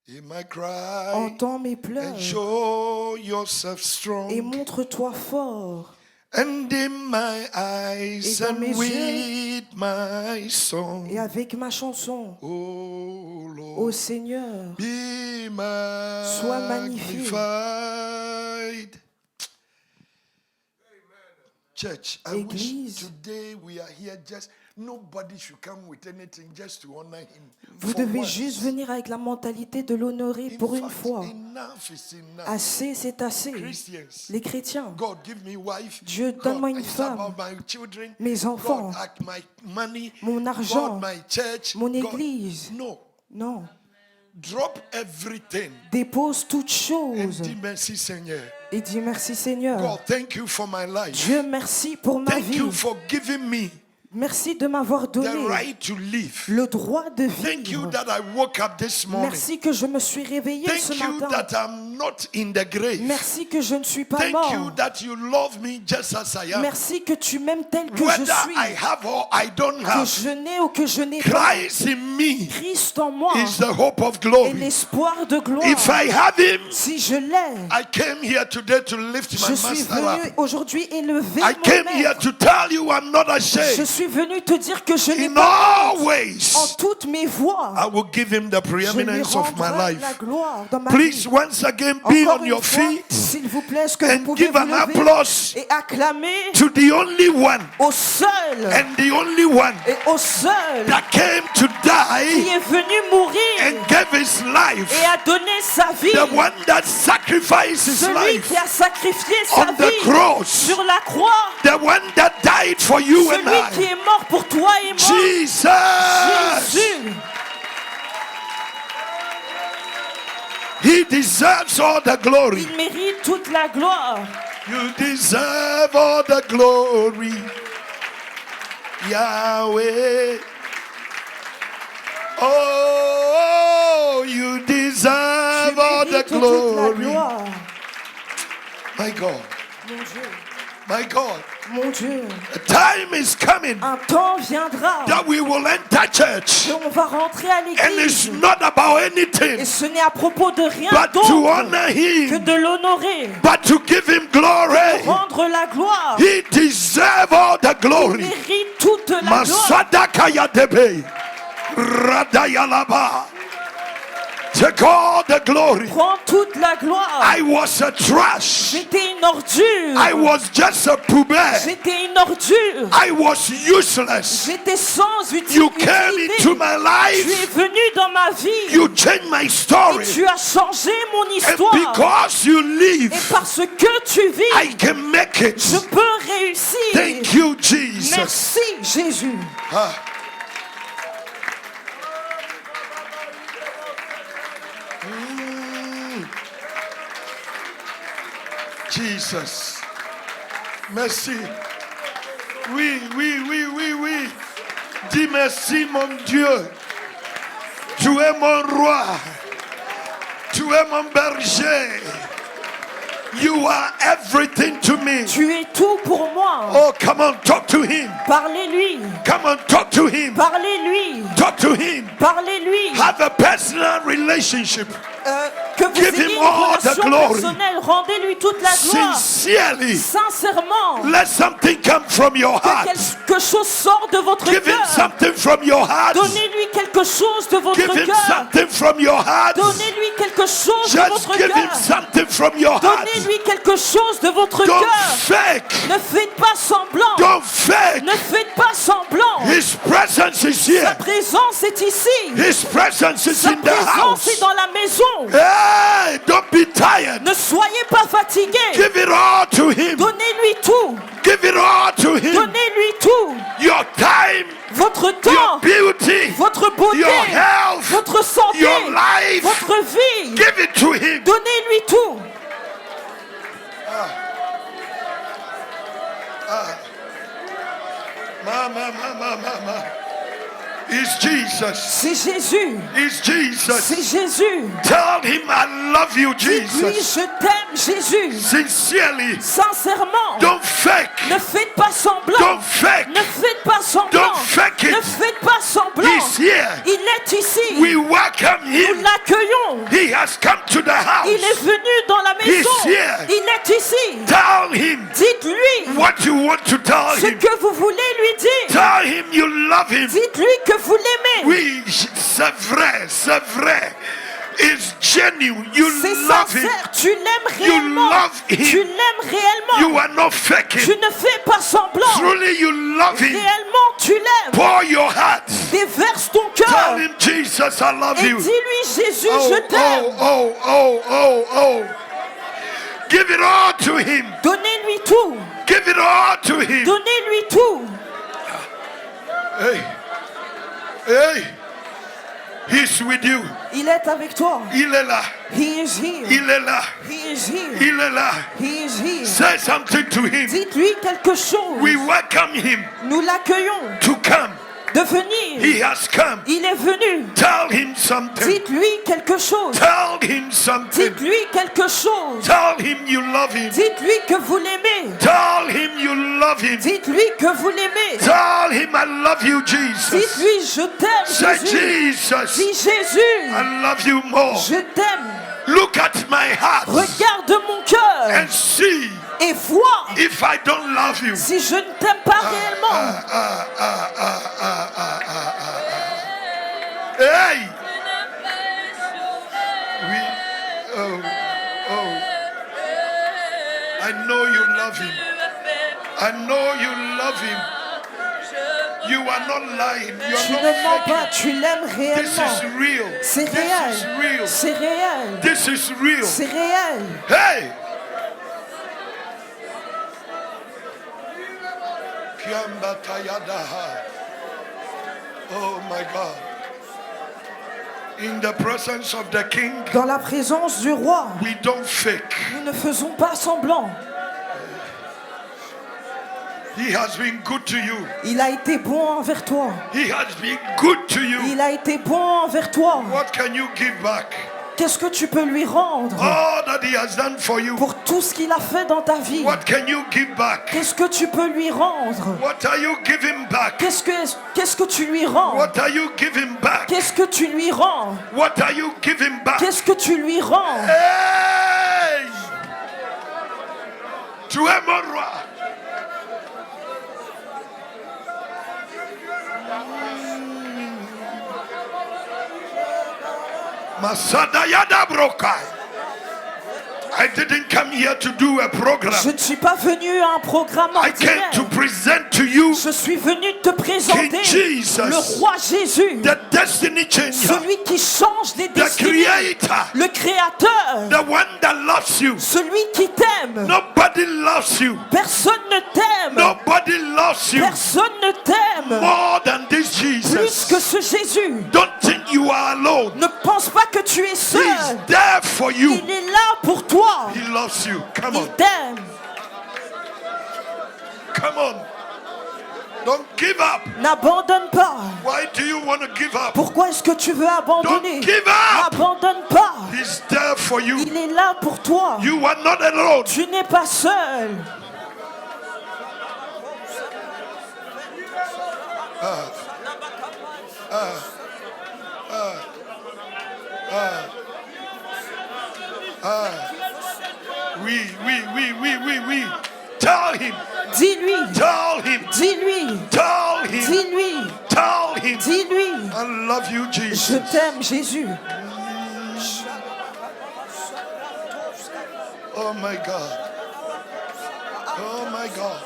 Hear my cry entends mes and pleurs show yourself et strong. montre-toi fort. And in my eyes Et dans and mes with my song. Et avec ma chanson, Oh Lord, ô Seigneur, be Sois magnifié. magnified. Church, I wish Église. today we are here just nobody should come with anything just to honor him. Vous For devez once. juste venir avec la mentalité de l'honorer In pour une fact, fois. enough is enough. Assez, c'est assez. Christians, Les chrétiens, God give me wife. Dieu, God, donne-moi une it's femme. about my children. Mes enfants. God, my money. Mon argent. God, my church. Mon God. église. No. Non, Drop everything dépose toutes and choses dis merci Seigneur. et dis merci Seigneur. God, thank you for my life. Dieu, merci pour ma Thank vie. you for giving me Merci de m'avoir the donné right to live. le droit de Thank you vivre. that I woke up this morning. Merci que je me suis réveillé ce Thank you matin. that I'm not in the grave. Merci que je ne suis pas Thank you mort. that you love me just as I am. Merci que tu m'aimes tel que je Whether suis. I have or I don't Que have, je n'ai ou que je n'ai pas. Christ in me Christ en moi is the hope of est glory. l'espoir de gloire. If I have him, Si je l'ai, I came here today to lift je my suis master venu up. aujourd'hui élever I mon came here maître. to tell you I'm not Je ashamed. suis venu te dire que je n'ai In pas all honte. En ways, toutes mes voies, I will give him the je lui preeminence of my rendrai life. la gloire dans ma Please, vie. once again, be Encore on une your fois, feet s'il vous plaît, est-ce que vous and pouvez give vous an lever applause et acclamer to the only one au seul and the only one et au seul that came to qui die est venu mourir and gave his life, et a donné sa vie. the one that sacrificed his Celui life qui a sacrifié sa on the vie cross, sur la croix. the one that died for you and Celui qui I. est mort pour toi et moi. Jesus, Jésus. he deserves all the glory. Il mérite toute la gloire. You deserve all the glory, Yahweh. Oh, you Tu deserve all the mérites toute la glory. gloire. My God, Mon Dieu, my God. mon Dieu. A time is coming Un temps viendra that we will enter church, et on va rentrer à and it's l'église. not about Et anything ce n'est à propos de rien but to d'autre honor que him, de l'honorer, but to give him glory. rendre la gloire. He deserves all the Il glory. mérite toute la gloire. Masadakaya debe, Radayalaba. Take all the glory. Prends toute la gloire. I was a trash. J'étais une ordure. I was just a poubelle. J'étais une ordure. I was useless. J'étais sans You came utilité. into my Tu es life. venu dans ma vie. You changed my Et story. tu as changé mon And histoire. because you Et live, parce que tu vis, I can make je it. peux réussir. Thank you, Jesus. Merci Jésus. Ah. Jesus. Merci. Oui, oui, oui, oui, oui. Dis merci, mon Dieu. Tu es mon roi. Tu es mon berger. You are everything to me. Tu es tout pour moi. Oh, come on, talk to him. Parlez-lui. Come on, talk to him. Parlez-lui. Talk to him. Parlez-lui. Have a personal relationship. Que vous Give ayez him une all the relation glory. personnelle. Rendez-lui toute la gloire. Sincerely. Sincèrement. Let something come from your Que heart. quelque chose sorte de votre Give him cœur. something from your heart. Donnez-lui quelque chose de votre Give him cœur. something from your heart. Donnez-lui quelque chose de Just votre give him cœur. something from your heart. Donnez-lui quelque chose de votre Don't cœur. fake. Ne faites pas semblant. Don't fake. Ne faites pas semblant. His presence is Sa here. présence est ici. His presence is Sa in the présence est house. dans la maison. Hey, don't be tired. Ne soyez pas fatigués. Give it all to him. Donnez-lui tout. Give it all to him. Donnez-lui tout. Your time, Votre your temps, beauty, votre beauté, your health, votre santé, your life. votre vie. Give it to him. Donnez-lui tout. Ma. It's Jesus. C'est Jésus. It's Jesus. C'est Jésus. Tell him I love you, Dites-lui, Jesus. je t'aime, Jésus. Sincerely. Sincèrement. Don't fake. Ne faites pas semblant. Don't fake. Ne faites pas semblant. Don't fake it. Ne faites pas semblant. He's here. Il est ici. We welcome Nous him. l'accueillons. He has come to the house. Il est venu dans la maison. He's here. Il est ici. Tell him Dites-lui what you want to tell ce him. que vous voulez lui dire. Tell him you love him. Dites-lui que vous l'aimez. Oui, c'est vrai, c'est vrai. is genuine. You C'est love him. sincère. Tu l'aimes You réellement. love him. Tu l'aimes réellement. You are not faking. Tu ne fais pas semblant. Truly you love him. Réellement, tu l'aimes. Pour your heart. Déverse ton Tell cœur. him, Jesus, I love Et you. dis-lui, Jésus, Oh, je t'aime. oh. Give it all to him. Donnez-lui tout. Give it all to him. Donnez-lui tout. Hey. He's with you. Il est avec toi. Il est là. He is here. Il est là. He is here. Il est là. He is here. Say something to him. Dites-lui quelque chose. We welcome him Nous l'accueillons to come. de venir. He has come. Il est venu. Tell him something. Dites-lui quelque chose. Tell him something. Dites-lui quelque chose. Tell him you love him. Dites-lui que vous l'aimez. Tell him you love him. Dites-lui que vous l'aimez. Tell him I love you, Jesus. Dites-lui, je t'aime, Say, Jésus. Jesus, Dis, Jésus, I love you more. je t'aime. Look at my heart Regarde mon cœur and see et vois if I don't love you. si je ne t'aime pas réellement. Hey! I know you love him. I know you love him. You are not lying. You Tu are ne mens not pas, faking. tu l'aimes This réellement. is real. C'est This is réel. real. C'est réel. This is real. C'est réel. Hey! Kiambatayadaha. Oh my God. In the presence of the king, Dans la présence du roi, we don't fake. nous ne faisons pas semblant. He has been good to you. Il a été bon envers toi. He has been good to you. Il a été bon envers toi. What can you give back? Qu'est-ce que tu peux lui rendre All that he has done for you. pour tout ce qu'il a fait dans ta vie? What can you give back? Qu'est-ce que tu peux lui rendre? What are you giving back? Qu'est-ce que tu lui rends? What are you giving back? Qu'est-ce que tu lui rends? What are you giving back? Qu'est-ce que tu lui rends? Hey! Tu es mon roi. Masada yada brokai. I didn't come here to do a program. Je ne suis pas venu à un programme I came to ordinaire. present to you Je suis venu te présenter King Jesus, le roi Jésus, the destiny changer, celui qui change les the destinées, creator, le créateur, the one that loves you. celui qui t'aime. Nobody loves you. Personne ne t'aime. Nobody loves you Personne ne t'aime more than this plus Jesus. que ce Jésus. Don't think you are alone. Ne pense pas que tu es seul. He's there for you. Il est là pour toi. He loves you. Come Il on. t'aime. Come on. Don't give up. N'abandonne pas. Why do you want to give up? Pourquoi est-ce que tu veux abandonner? Don't give up. N'abandonne pas. He's there for you. Il est là pour toi. You are not alone. Tu n'es pas seul. We. Tell him. Dis-lui. Tell him. Dis-lui. Tell him. Dis-lui. Tell him. Dis-lui. I love you, Je Jesus. t'aime, Jésus. Oh my God. Oh my God.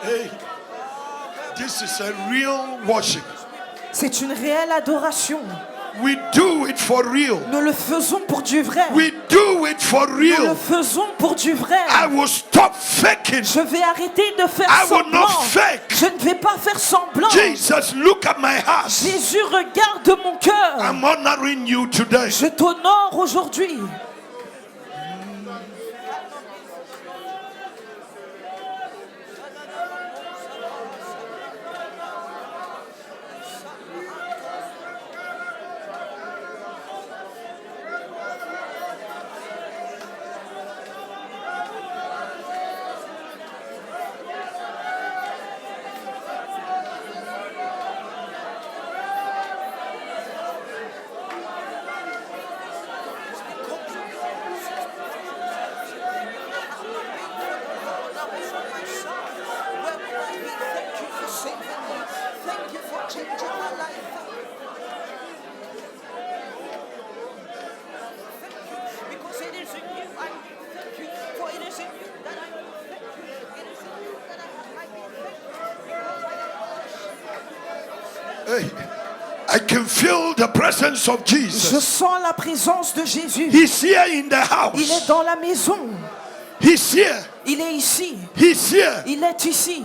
Hey, this is a real worship. C'est une réelle adoration. We do it for real. Nous le faisons pour du vrai. We do it for Nous le real. faisons pour du vrai. I will stop faking. Je vais arrêter de faire I will semblant. not fake. Je ne vais pas faire semblant. Jesus, look at my heart. Jésus, regarde mon cœur. I'm honoring you today. Je t'honore aujourd'hui. Hey, I can feel the presence of Je Jesus. sens la présence de Jésus. He's here in the Il est house. dans la maison. He's here. Il est ici. He's here. Il est ici.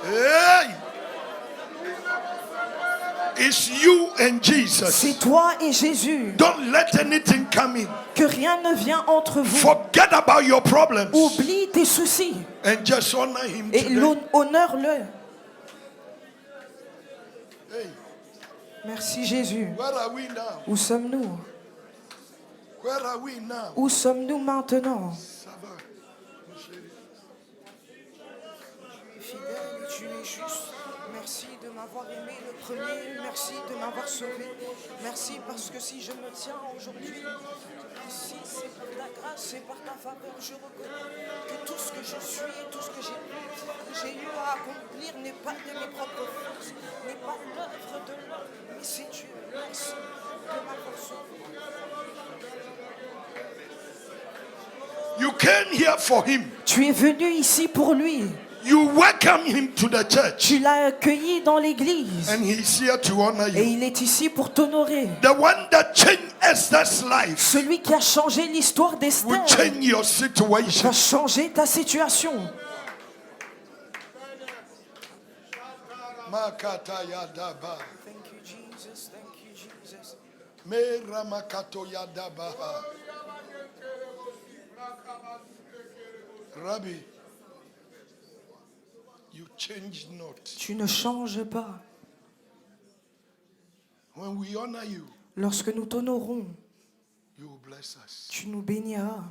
Hey! It's you and Jesus. C'est toi et Jésus. Don't let anything come in. Que rien ne vient entre vous. Forget about your problems Oublie tes soucis and just honor him et today. honore-le. Hey, Merci Jésus. where are we now? Où sommes-nous? Where are we now? Où sommes-nous maintenant? Ça va, mon chéri. Fidèle, tu es juste. Merci de m'avoir aimé le premier. Merci de m'avoir sauvé. Merci parce que si je me tiens aujourd'hui, ici, c'est par ta grâce, c'est par ta faveur. Je reconnais que tout ce que je suis et tout ce que j'ai eu à accomplir n'est pas de mes propres forces, n'est pas l'œuvre de l'homme, mais c'est Dieu. Merci de m'avoir sauvé. You came here for him. Tu es venu ici pour lui. You welcome him to the church. Tu l'as accueilli dans l'église. And he's here to honor Et you. il est ici pour t'honorer. The one that changed Esther's life Celui qui a changé l'histoire will d'Esther change your situation. va changer ta situation. Makata yadaba. Thank you, Jesus. Thank you, Jesus. Mera makato yadaba. Rabbi, you change not. Tu ne changes pas. When we honor you, Lorsque nous t'honorons, you will bless us. tu nous béniras.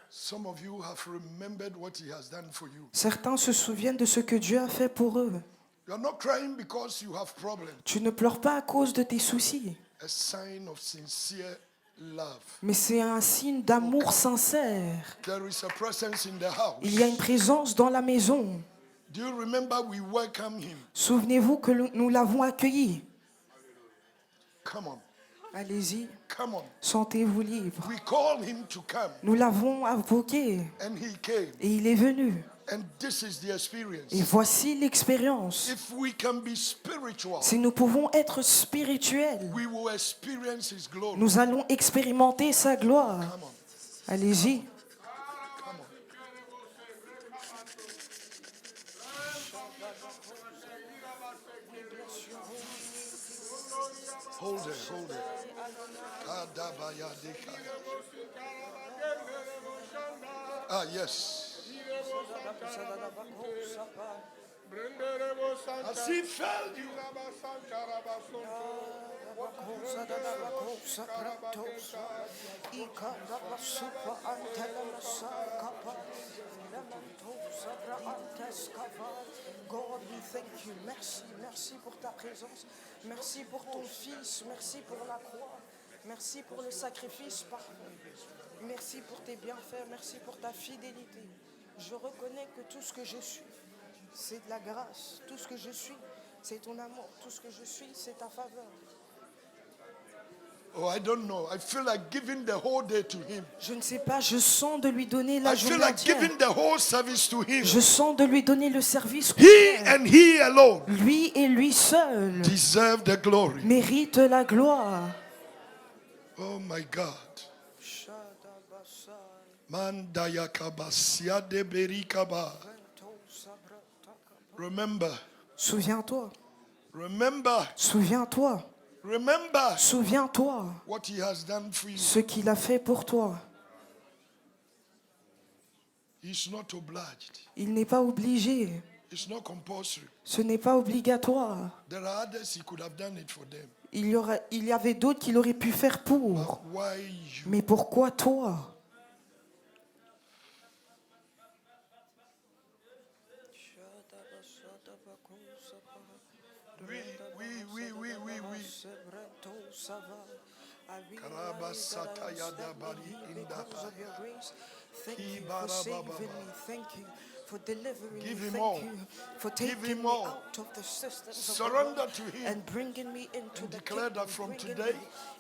Some of you have remembered what he has done for you. Certains se souviennent de ce que Dieu a fait pour eux. You are not crying because you have problems. Tu ne pleures pas à cause de tes soucis, A sign of sincere love. mais c'est un signe d'amour sincère. There is a presence in the house. Il y a une présence dans la maison. Do you remember we welcome him? Souvenez-vous que nous l'avons accueilli. Come on. Allez-y, Come on. sentez-vous libre. We called him to come Nous l'avons invoqué and he came. et il est venu. And this is the experience. Et voici l'expérience. If we can be spiritual, Si nous pouvons être spirituels, we will experience his glory. nous allons expérimenter sa gloire. Come on. Allez-y. Come on. Hold it, hold it. Kadabayadeka. Ah, yes. Has he failed you? God, we thank you. Merci, merci pour ta présence. Merci pour ton Fils. Merci pour la croix. Merci pour le sacrifice parfait. Merci pour tes bienfaits. Merci pour ta fidélité. Je reconnais que tout ce que je suis, c'est de la grâce. Tout ce que je suis, c'est ton amour. Tout ce que je suis, c'est ta faveur. Oh, I don't know. I feel like giving the whole day to him. Je ne sais pas, je sens de lui donner la I feel journée like entière. giving the whole service to him. Je sens de lui donner le service He complet. and he alone Lui et lui seul deserve the glory. mérite la gloire. Oh my God. Mandayakabasia de berikaba. Remember, Souviens-toi, remember, souviens-toi, remember souviens-toi what he has done for you. ce qu'il a fait pour toi. He's not obliged. Il n'est pas obligé. It's not compulsory. Ce n'est pas obligatoire. There are others he could have done it for them. Il y avait d'autres qui l'auraient pu faire pour. Why you? Mais pourquoi toi? Oui. Thank you for saving me. Thank you for delivering Give me. him Thank all. you for Give taking him me all. out of the systems of the Surrender world to him. and bringing me into And the declare that kingdom, from bringing today,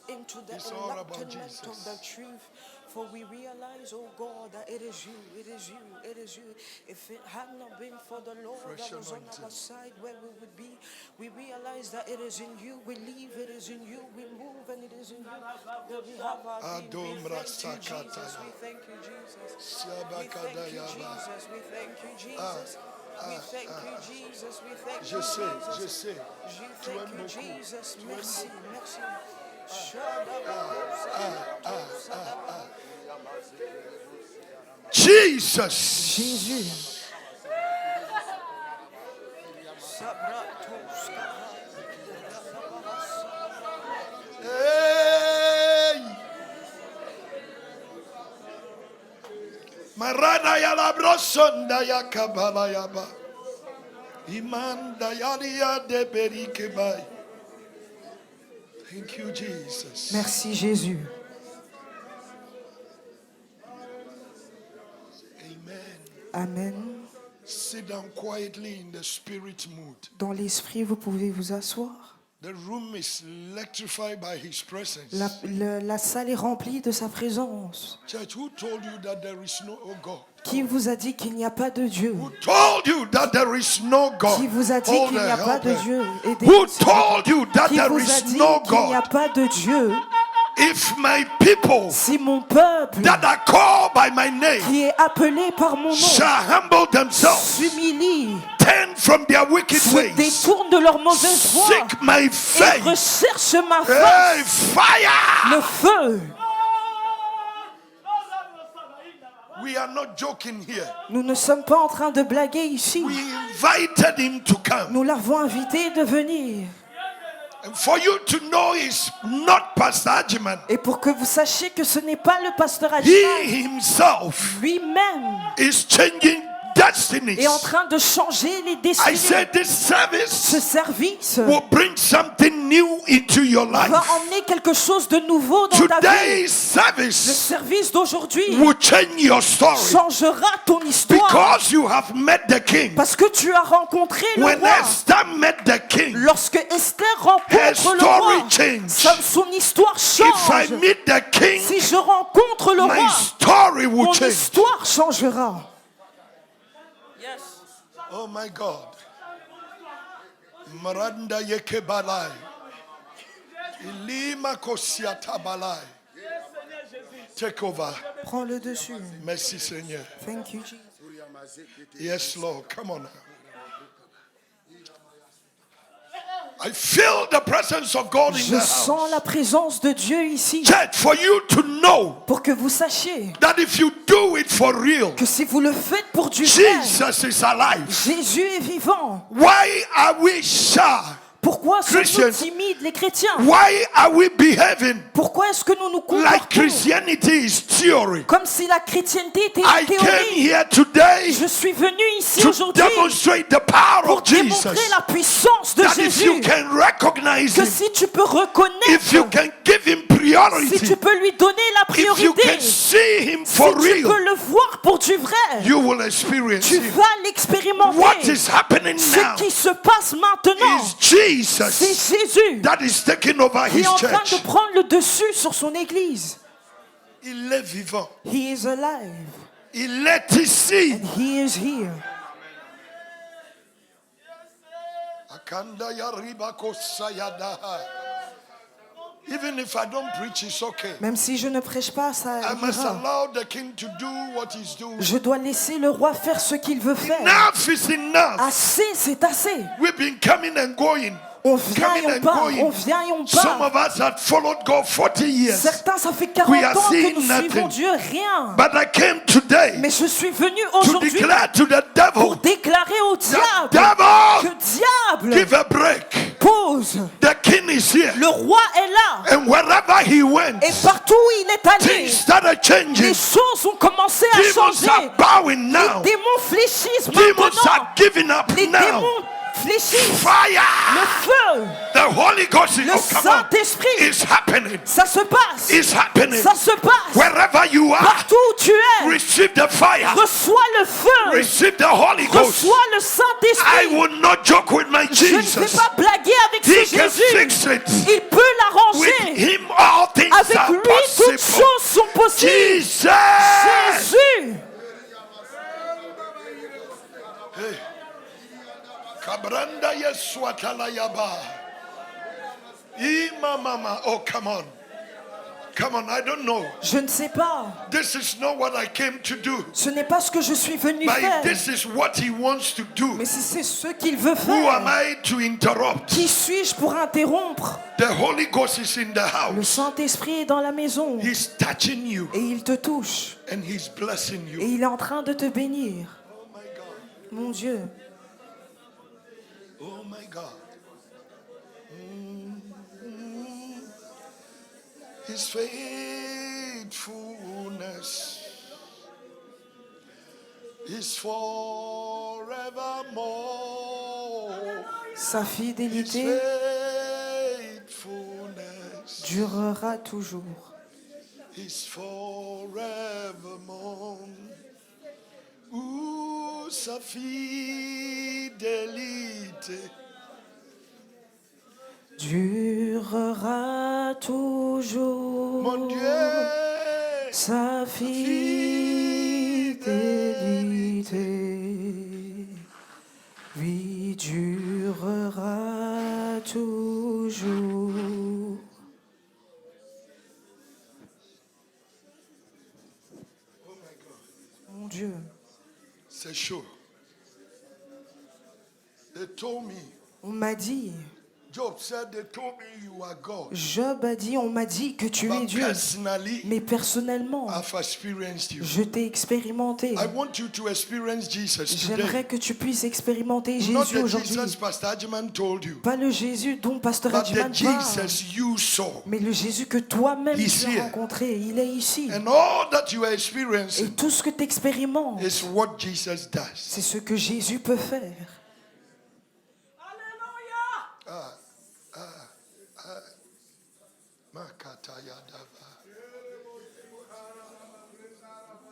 me into the it's all about enlightenment of Jesus. the truth. For we realize, oh God, that it is you, it is you, it is you. If it had not been for the Lord Fresh that was on anointing. our side, where we would be, we realize that it is in you we live, it is in you we move, and it is in you that we have our being. We thank you, Jesus. We thank you, Jesus. We thank you, Jesus. We thank you, Jesus. We thank you, Jesus. We thank you, Je sais, je Jesus. sais. Je Tu thank aimes you, beaucoup. Jesus. Merci, merci. Jesus. Jésus. Hey. Marada ya la brosonda ya kabala ya ba. Imanda ya de berike bai. Thank you, Jesus. Merci, Jésus. Amen. Amen. Sit down quietly in the spirit mood. Dans l'esprit, vous pouvez vous asseoir. The room is electrified by his presence. La salle est remplie de sa présence. Church, who told you that there is no God? Qui vous a dit qu'il n'y a pas de Dieu? Who told you that there is no God? Qui vous a dit Oh, qu'il n'y a the pas de helper. Dieu? Who told you that Qui there vous a is dit no qu'il n'y a God? pas de Dieu? If my people Si mon peuple, that are called by my name qui est appelé par mon nom, shall humble themselves, s'humilie, turn from their wicked se ways, détourne de leur mauvaise voie seek my et face, recherche ma hey, face, fire! le feu. We are not joking here. Nous ne sommes pas en train de blaguer ici. We invited him to come. Nous l'avons invité de venir. And for you to know it's not Pastor Ajiman. Et pour que vous sachiez que ce n'est pas le pasteur He Ajiman himself lui-même is changing destinies. est en train de changer les I destinées. said this Ce service service will bring something new into your va life. emmener quelque chose de nouveau dans ta vie. Today's Le service service d'aujourd'hui will change your story changera ton histoire because you have met the king. parce que tu as rencontré le When roi. Esther met the king, Lorsque Esther her rencontre le story roi, changed. son histoire If I change. meet the king, Si je rencontre le my roi, story will mon change. histoire changera. Oh my God. Maranda yeke balai. Ilima kosiata balai. Take over. Prends le dessus. Merci Seigneur. Thank you, Jesus. Yes, Lord. Come on now. I feel the presence of God in Je the sens house. la présence de Dieu ici. Church, for you to know Pour que vous sachiez that if you do it for real, que si vous le faites pour du vrai, Jesus is alive. Jésus est vivant. Why are we shy? Pourquoi sommes-nous Christians. timides, les chrétiens? Why are we behaving Pourquoi est-ce que nous nous like comportons Christianity is theory? comme si la chrétienté était I une came théorie? here today Je suis venu ici to aujourd'hui demonstrate the power pour of Jesus. démontrer la puissance de That if you Jésus. can recognize Que him, si tu peux reconnaître, if you can give him si priority, tu peux lui donner la if you priorité, can see him si for tu peux real, le voir pour du vrai, you will experience tu him. vas l'expérimenter. What is happening Ce now qui se passe maintenant, is Jesus c'est Jésus that is taking over qui his est en train church. de prendre le dessus sur son église. Il est vivant. He is alive Il est ici. and he is here. Akanda ya riba kosayada. Even if I don't preach, it's okay. Même si je ne prêche pas, ça I must ira. allow the king to do what he's doing. Je dois laisser le roi faire ce qu'il veut faire. Enough is enough. Assez, c'est assez. We've been coming and going. On vient coming et on and part, going. on vient et on Some part. of us had followed God 40 years. Certains, ça fait We 40 are ans que seeing nous suivons nothing. Dieu, rien. But I came today Mais je suis venu to aujourd'hui declare to the pour devil, déclarer au diable devil, que diable, give a break. pause. The king is here. Le roi est là. And wherever he went, Et partout où il est allé, things started changing. les choses ont commencé à Demons changer. are bowing now. Les démons fléchissent Demons maintenant. are giving up Les now. démons fléchissent. Fire! Le feu, The Holy Ghost is, le oh, come on. Saint-Esprit, It's happening. ça se passe. It's happening. Ça se passe. Wherever you are, Partout où tu es, receive the fire. reçois le feu. Receive the Holy Ghost. Reçois le I Saint-Esprit. will not joke with my Je ne vais Jesus. pas blaguer avec He ce can Jésus. fix it. Il peut With l'arranger. him, all things Avec are lui, toutes possible. choses sont possibles. Jesus. Jésus. Kabranda yeswatala yaba. Ima mama. Oh, come on. Come on, I don't know. Je ne sais pas. This is not what I came to do. Ce n'est pas ce que je suis venu But faire. this is what he wants to do. Mais si c'est ce qu'il veut Who am faire, I to interrupt? qui suis-je pour interrompre? The Holy Ghost is in the Le house. Saint-Esprit est dans la maison. He's touching you Et il te touche. and he's blessing Et you. il est en train de te bénir. Oh my God. Mon Dieu. Oh my God. His faithfulness is forevermore. Sa His fidélité faithfulness durera toujours. is forevermore. Ooh, sa fidélité Durera toujours. mon Dieu, Sa fidélité, oui, durera toujours. Mon Dieu, c'est chaud. They told me, on m'a dit, Job said, they told me you are God. Job a dit, on m'a dit que tu es But Dieu. personally, Mais personnellement, I've experienced you. je t'ai expérimenté. I want you to experience Jesus today. J'aimerais que tu puisses expérimenter Not Jésus the aujourd'hui. Jesus Pastor Ajman told you, Pas le Jésus dont Pasteur but the Adjiman parle, Jesus you saw. mais le Jésus que toi-même He's tu here. as rencontré. Il est ici. And all that you are Et experiencing tout ce que tu expérimentes, is what Jesus does. c'est ce que Jésus peut faire.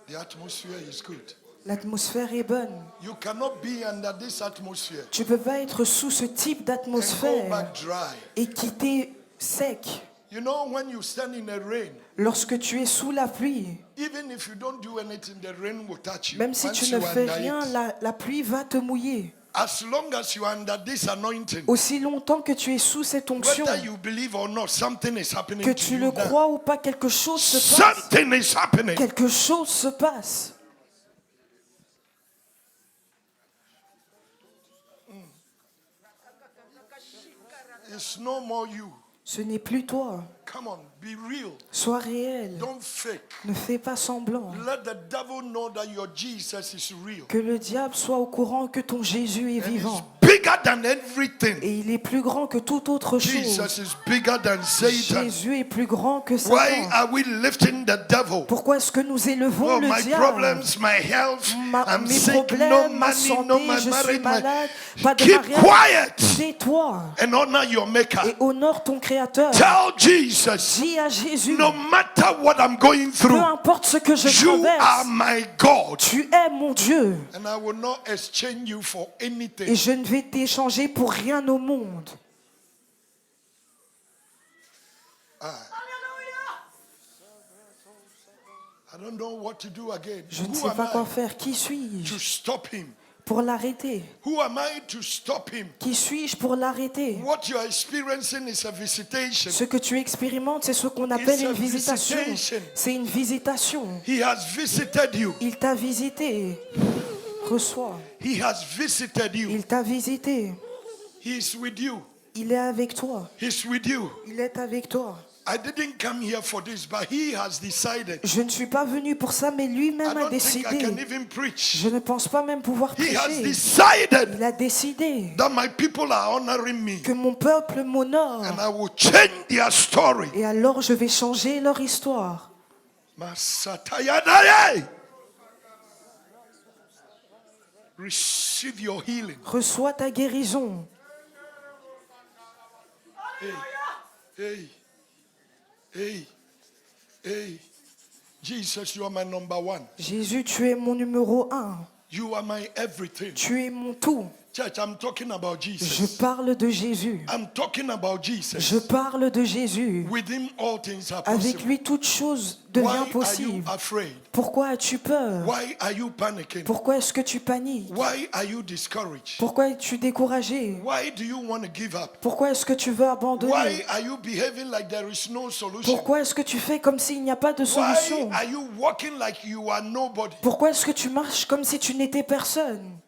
The atmosphere is good. L'atmosphère est bonne. You cannot be under this atmosphere Tu ne peux pas être sous ce type and go d'atmosphère back dry. et quitter sec. You know, when you stand in the rain, Lorsque tu es sous la pluie, even if you don't do anything, the rain will touch you. même si Once tu you ne are fais under rien, it. la pluie va te mouiller. As long as you are under this anointing, Aussi longtemps que tu es sous cette onction, whether you believe or not, something is happening que to tu you le now. crois ou pas, quelque chose se passe. Something is happening. Quelque chose se passe. It's no more you. Ce n'est plus toi. Come on, be real. Sois réel. Don't fake. Ne fais pas semblant. Let the devil know that your Jesus is real. Que le diable soit au courant que ton Jésus est And he's vivant. bigger than everything. Et il est plus grand que toute autre chose. Jesus is bigger than Satan. Jésus est plus grand que Why Satan. are we lifting the devil? Pourquoi est-ce que nous élevons Oh, le my diable? problems, my health, I'm Mes sick, no problèmes, ma money, santé, no my je suis marriage. malade, pas de Keep mariage. quiet Tais-toi and honor your maker. et honore ton Créateur. Tell Jesus, Dis à Jésus, no matter what I'm going peu through, importe ce que je you are traverse, my God. tu es mon Dieu. And I will not exchange you for Et anything. je ne vais t'échanger pour rien au monde. I don't know what to do again. Je ne Who sais am pas quoi I faire. Qui to suis-je stop him? pour l'arrêter? Who am I to stop him? Qui suis-je pour l'arrêter? What you are experiencing is a visitation. Ce que tu expérimentes, c'est ce qu'on appelle It's a une visitation. visitation. C'est une visitation. He has visited you. Il t'a visité. Reçois. He has visited you. Il t'a visité. He is with you. Il est avec toi. He's with you. Il est avec toi. I didn't come here for this, but he has decided. Je ne suis pas venu pour ça, mais I lui-même a don't think I can décidé. even preach. Je ne pense pas même pouvoir He has prêcher. decided Il a décidé that my people are honoring me. que mon peuple m'honore. And I will change their story. Et alors je vais changer leur histoire. Masatayadaye. Receive your healing. Reçois ta guérison. Hey, hey, hey. Jesus, you are my number one. Jésus, tu es mon numéro 1. You are my everything. Tu es mon tout. Church, I'm talking about Je Jesus. parle de Jésus. I'm talking about Jesus. Je parle de Jésus. With him, all things are Avec possible. lui, toute chose Why devient are you possible. afraid? Pourquoi as-tu peur? Why are you panicking? Pourquoi est-ce que tu paniques? Why are you discouraged? Pourquoi es-tu découragé? Why do you want to give up? Pourquoi est-ce que tu veux Why abandonner? are you behaving like there is no solution? Pourquoi est-ce que tu fais comme s'il n'y a pas de Why solution? are you walking like you are nobody? Pourquoi est-ce que tu marches comme si tu n'étais personne?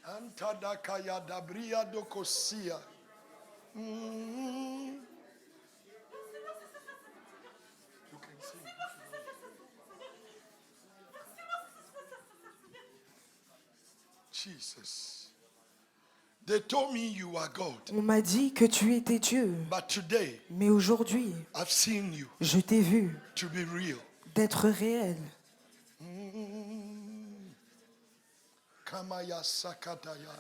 Antadakaya dabria dokosia. Mm. You can sing. Jesus. They told me you are God, On m'a dit que tu étais Dieu, but today mais aujourd'hui, I've seen you je t'ai vu to be real. d'être réel. Kamaya sakataya.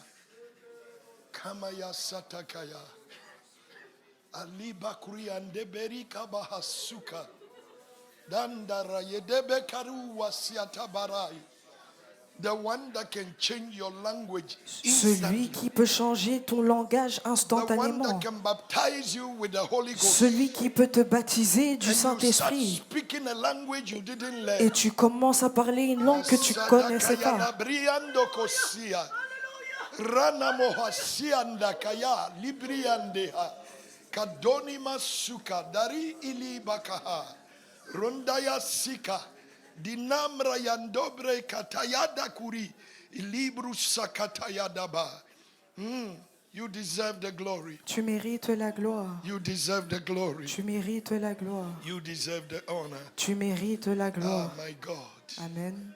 Kamaya satakaya. Aliba kuriande berika bahasuka. Dandara yedebe karu wasiata barai. The one that can change your language Celui instantly. qui peut changer ton langage The one instantanément. that can baptize you with the Holy Ghost. Celui qui peut te baptiser du And you start Saint-Esprit. speaking a language you didn't Et learn. tu commences à parler une langue que tu ne connaissais Sadakaya pas. labriando kosia. Rana mohasianda kaya libriandeha. Kadoni masuka dari ili bakaha. Rondaya sika. Dinamra yandobre katayada kuri. Ilibru sakatayadaba. You deserve the glory. Tu mérites la gloire. You deserve the glory. Tu mérites la gloire. You deserve the honor. Tu mérites la Oh gloire. my God. Amen.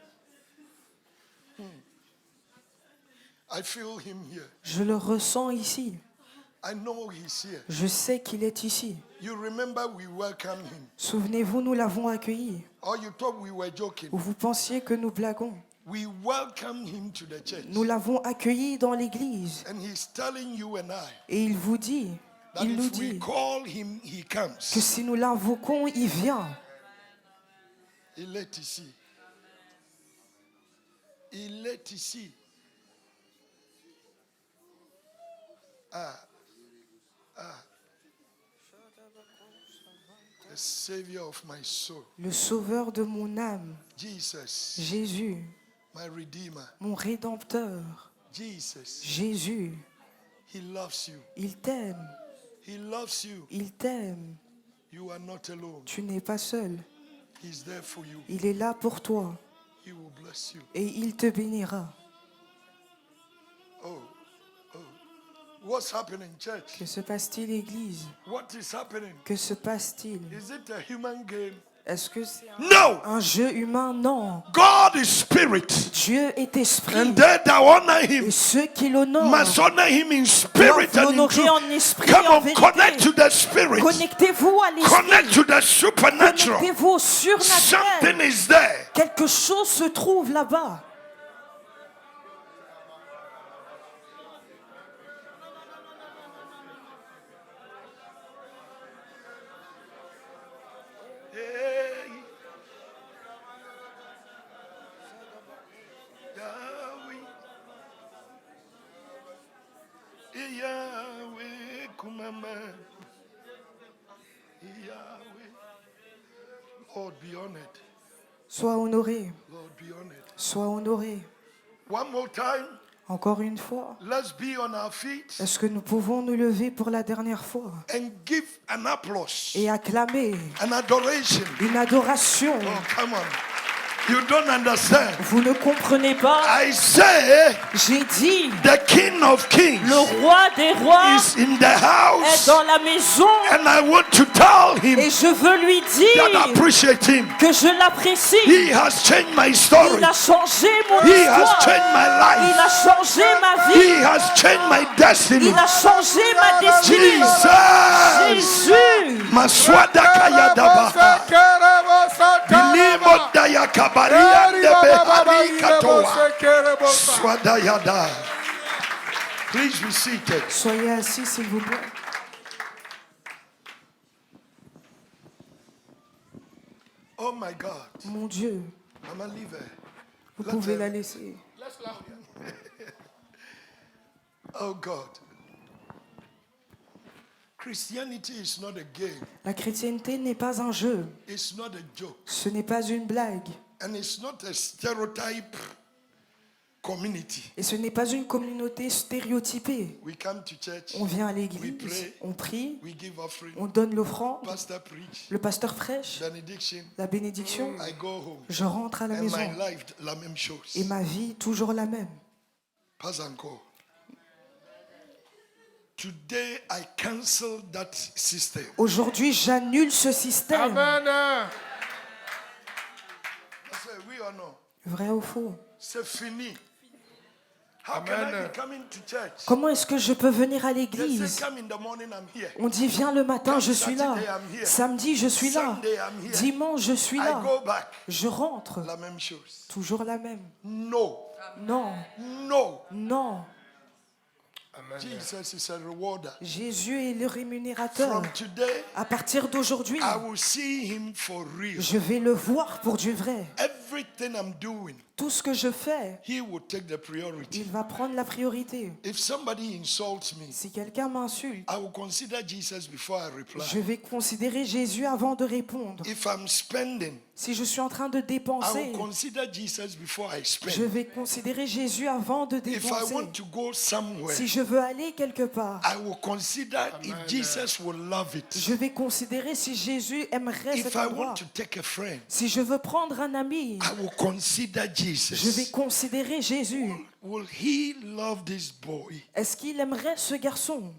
I feel him here. Je le ressens ici. I know he's here. Je sais qu'il est ici. You remember we welcomed him. Souvenez-vous, nous l'avons accueilli. Or you thought we were joking. Ou vous pensiez que nous blaguons. We welcomed him to the church. Nous l'avons accueilli dans l'église. And he's telling you and I Et il vous dit, that il nous if we dit call him, he que comes. si nous l'invoquons, il vient. Il est ici. Il est ici. The Savior of my soul. Le sauveur de mon âme, Jesus, Jésus, my Redeemer. mon rédempteur. Jesus, Jésus, he loves you. il t'aime, He loves you. il t'aime. You are not alone. Tu n'es pas seul. He's there for you. Il est là pour toi He will bless you. et il te bénira. Oh. What's happening, church? Que se passe-t-il, Église? What is happening? Que se passe-t-il? Is it a human game? Est-ce que c'est No! un jeu humain? Non. God is spirit. Dieu est esprit. And they that honor Et him ceux qui l'honorent must honor him in spirit doivent and in l'honorer en truth. esprit et Come en on, connect to vérité. the spirit. Connectez-vous à Connect l'esprit. to the supernatural. Connectez-vous au surnaturel. Something is there. Quelque chose se trouve là-bas. Hey. Yahweh. Yahweh kumama. Yahweh. Lord, be honored. Sois honoré. Lord, be honored. Sois honoré. One more time. Encore une fois. Let's be on our feet Est-ce que nous pouvons nous lever pour la dernière fois and give an applause, et acclamer an adoration. une adoration? Oh, come on. You don't understand. Vous ne comprenez pas. I say J'ai dit, the King of Kings le roi des rois is in the est house, dans la maison. and I want to tell him Et je veux lui that I dire appreciate him. que je l'apprécie. He has changed my story. Il a changé mon He has histoire. changed my Il life. a changé ma He vie. has changed my destiny. Il a changé ma destinée. Jesus. Jésus. Maswada kaya dabaha. Bilimo daya kabaria debehari katoa. Swada yada. Please be seated. Soyez assis, s'il vous plaît. Oh my God. Mon Dieu, Mama, leave her. vous pouvez la laisser. Oh God. Christianity is not a game. La chrétienté n'est pas un jeu. It's not a joke. Ce n'est pas une blague. And it's not a stereotype community. Et ce n'est pas une communauté stéréotypée. We come to church, On vient à we l'église, pray, on prie, we give offering, on donne l'offrande, pastor preach, le pasteur prêche, benediction, la bénédiction, I go home. je rentre à la And maison. my life, la même chose. Et ma vie, toujours la même. Pas encore. Today, I cancel that system. Aujourd'hui, j'annule ce système. Amen. I say, oui or no? Vrai ou faux? C'est fini. How can I be coming to church? Comment est-ce que je peux venir à They l'église? say, come in the morning, I'm here. On dit viens le matin, je suis là. Samedi, je suis là. Sunday, I'm here. Dimanche, je suis I là. go back. Je rentre. La même chose. Toujours la même. No. Non, No. non. Jesus is a rewarder. Jésus est le rémunérateur. From today, À partir d'aujourd'hui, I will see him for real. je vais le voir pour du vrai. Everything I'm doing, Tout ce que je fais, he will take the priority. il va prendre la priorité. If somebody insults me, Si quelqu'un m'insulte, I will consider Jesus before I reply. je vais considérer Jésus avant de répondre. If I'm spending, Si je suis en train de I dépenser, will consider Jesus before I je spend. vais considérer Jésus avant de If I dépenser. want to go somewhere, Si je veux aller quelque part, I will consider if Jesus will love it. je vais considérer si Jésus aimerait If cet I endroit. want to take a friend, Si je veux prendre un ami, I will consider je vais Jesus. considérer Jésus. Will he love this boy? Est-ce qu'il aimerait ce garçon?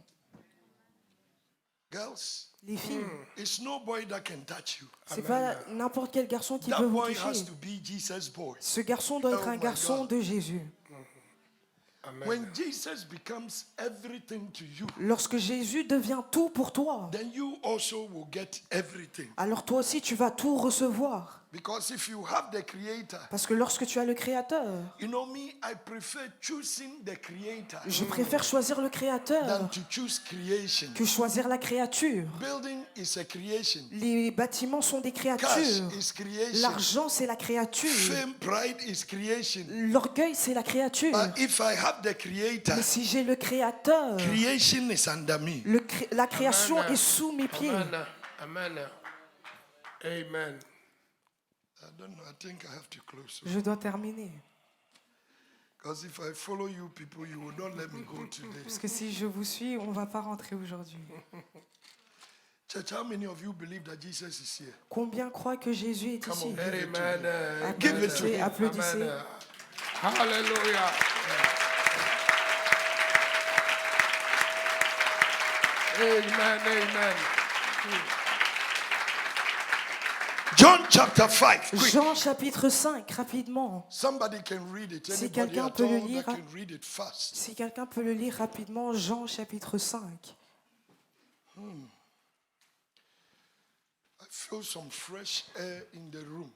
Girls, Les filles, it's no boy that can touch you. c'est pas n'importe quel garçon qui That peut vous boy has toucher. to be Jesus' boy. Ce garçon doit être Oh un my garçon God. de Jésus. When Jesus becomes everything to you, Lorsque Jésus devient tout pour toi, then you also will get everything. alors toi aussi tu vas tout recevoir. Because if you have the Creator, Parce que lorsque tu as le Créateur, you know me, I prefer choosing the Creator je préfère choisir le Créateur than to choose creation. que choisir la créature. Building is a creation. Les bâtiments sont des Cash créatures. is creation. L'argent, c'est la créature. Fame, pride is creation. L'orgueil, c'est la créature. But if I have the Creator, Mais si j'ai le Créateur, creation is under me. la création Amen. est sous mes pieds. Amen. Amen. Amen. I don't know. I think I have to close. Je dois terminer. Because if I follow you people, you will not let me go today. Parce que si je vous suis, on ne va pas rentrer aujourd'hui. Church, how many of you believe that Jesus is here? Combien croient que Jésus est ici? Amen. Give it to Applaudissez, him. applaudissez. Amen. Hallelujah. Amen. Amen. John chapter 5. Quick. Jean chapitre 5, rapidement. Somebody can read it. Si Anybody quelqu'un at peut le all lire, that can read it fast. Si quelqu'un peut le lire rapidement, Jean chapitre 5. I feel some fresh air in the room.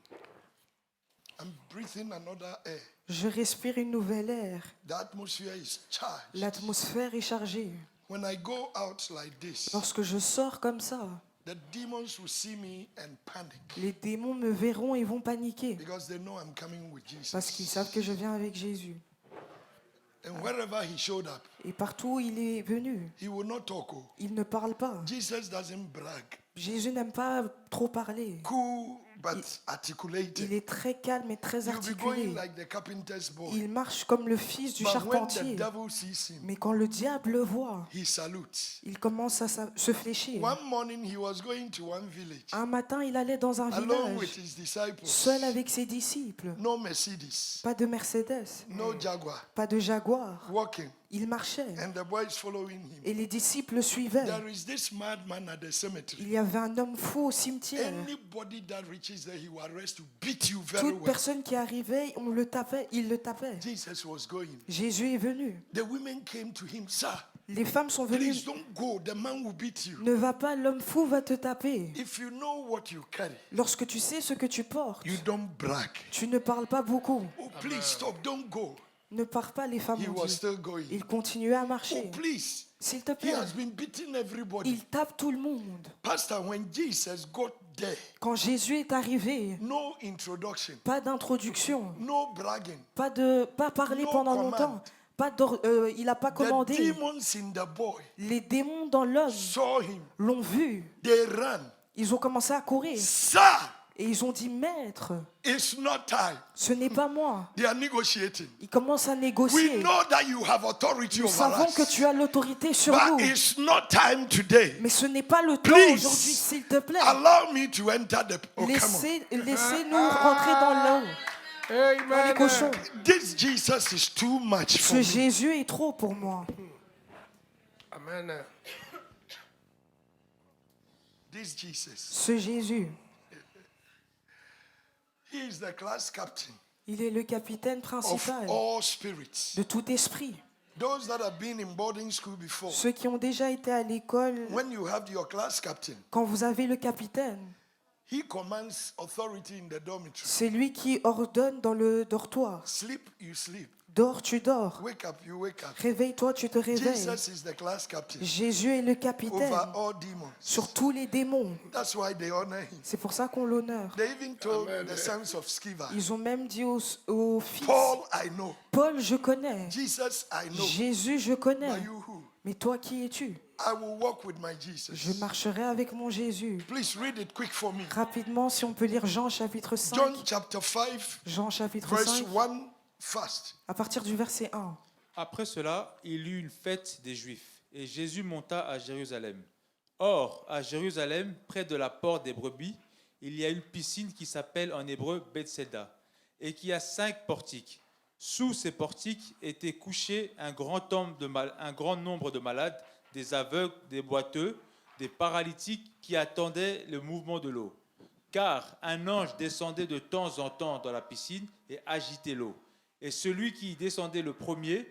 I'm breathing another air. Je respire une nouvelle air. The atmosphere is charged. L'atmosphère est chargée. When I go out like this, Lorsque je sors comme ça, the demons will see me and panic les démons me verront et vont paniquer. because they know I'm coming with Parce qu'ils Jesus. savent que je viens avec Jésus. And wherever he showed up, Et partout où il est venu, he will not talk. Oh. il ne parle pas. Jesus doesn't brag. Jésus n'aime pas trop parler. Cool but articulated. Il est très calme et très You'll be going articulé. like the carpenter's boy. Il marche comme le fils du But when the charpentier. devil sees him, Mais quand le diable le voit, he salutes. il commence à se fléchir. One morning he was going to one village Un matin, il allait dans un along with village, his disciples. seul avec ses disciples. No Mercedes, Pas de Mercedes, no Jaguar, pas de Jaguar. walking, Il marchait and the boys following him. et les disciples le suivaient. There is this madman at the cemetery. Il y avait un homme fou au cimetière. Anybody that reaches there, he will arrest you, beat you very Toute well. personne qui arrivait, on le tapait, il le tapait. Jesus was going. Jésus est venu. The women came to him, sir, Les femmes sont venues. please don't go. The man will beat you. Ne va pas, l'homme fou va te taper. If you know what you carry, Lorsque tu sais ce que tu portes, you don't brag. tu ne parles pas beaucoup. Oh, please stop, don't go. Ne pars pas, les femmes He ont was dit. still going. Il continuait à Oh, marcher. please. S'il te He plaît, has been beating everybody. il tape tout le monde. Pastor, when Jesus got there, Quand Jésus est arrivé, no introduction, pas d'introduction, no bragging. pas parler No pendant command. longtemps, il n'a pas The commandé. demons in the boy Les démons dans l'homme saw him. l'ont vu. They ran. Ils ont commencé à courir Sir, et ils ont dit, Maître, it's not time. ce n'est pas moi. They are negotiating. Ils commencent à We négocier. know that you have authority Nous over savons us. que tu as l'autorité sur But nous. it's not time today. Mais ce n'est pas le temps Please, aujourd'hui, s'il te plaît. allow me to enter the. Oh, come Laissez-nous rentrer dans l'eau, dans les cochons. on. This Jesus is too much for Ce me. Jésus est trop pour moi. Amen. This Jesus. Ce Jésus, He is the class captain il est le capitaine of principal all spirits. de tout esprit. Those that have been in boarding school before, Ceux qui ont déjà été à l'école, when you have your class captain, quand vous avez le capitaine, he commands authority in the dormitory. c'est lui qui ordonne dans le dortoir. Sleep, you sleep. Dors, tu dors. Wake up, you wake up. Réveille-toi, tu te réveilles. Jesus is the class captain Jésus est le capitaine over all demons. sur tous les démons. That's why they honor him. C'est pour ça qu'on l'honore. They even told the sons of Sceva, Ils ont même dit aux fils, Paul, I know. Paul, je connais. Jesus, I know. Jésus, je connais. But you who? Mais toi, qui es-tu? I will walk with my Jesus. Je marcherai avec mon Jésus. Please read it quick for me. Rapidement, si on peut lire Jean chapitre 5. John chapter 5, Jean chapitre verse 5, 1 first. à partir du verset 1. Après cela, il y eut une fête des Juifs, et Jésus monta à Jérusalem. Or, à Jérusalem, près de la porte des brebis, il y a une piscine qui s'appelle en hébreu Bethesda, et qui a 5 portiques. Sous ces portiques étaient couchés un grand nombre de malades, des aveugles, des boiteux, des paralytiques qui attendaient le mouvement de l'eau. Car un ange descendait de temps en temps dans la piscine et agitait l'eau. Et celui qui y descendait le premier,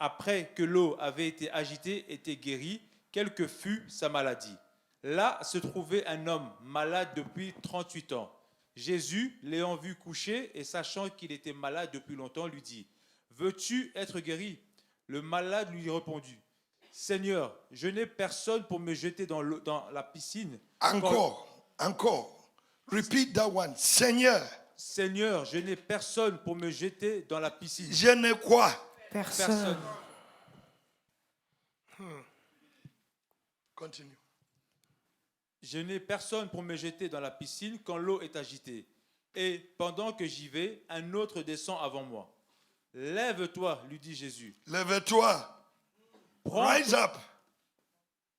après que l'eau avait été agitée, était guéri, quelle que fût sa maladie. Là se trouvait un homme malade depuis 38 ans. Jésus, l'ayant vu couché et sachant qu'il était malade depuis longtemps, lui dit, « Veux-tu être guéri ?» Le malade lui répondit, « Seigneur, je n'ai personne pour me jeter dans la piscine. » Encore. Repeat that one. Seigneur, Seigneur, je n'ai personne pour me jeter dans la piscine. je n'ai quoi? Personne. Continue. Je n'ai personne pour me jeter dans la piscine quand l'eau est agitée. Et pendant que j'y vais, un autre descend avant moi. Lève-toi, lui dit Jésus. Lève-toi. Rise up.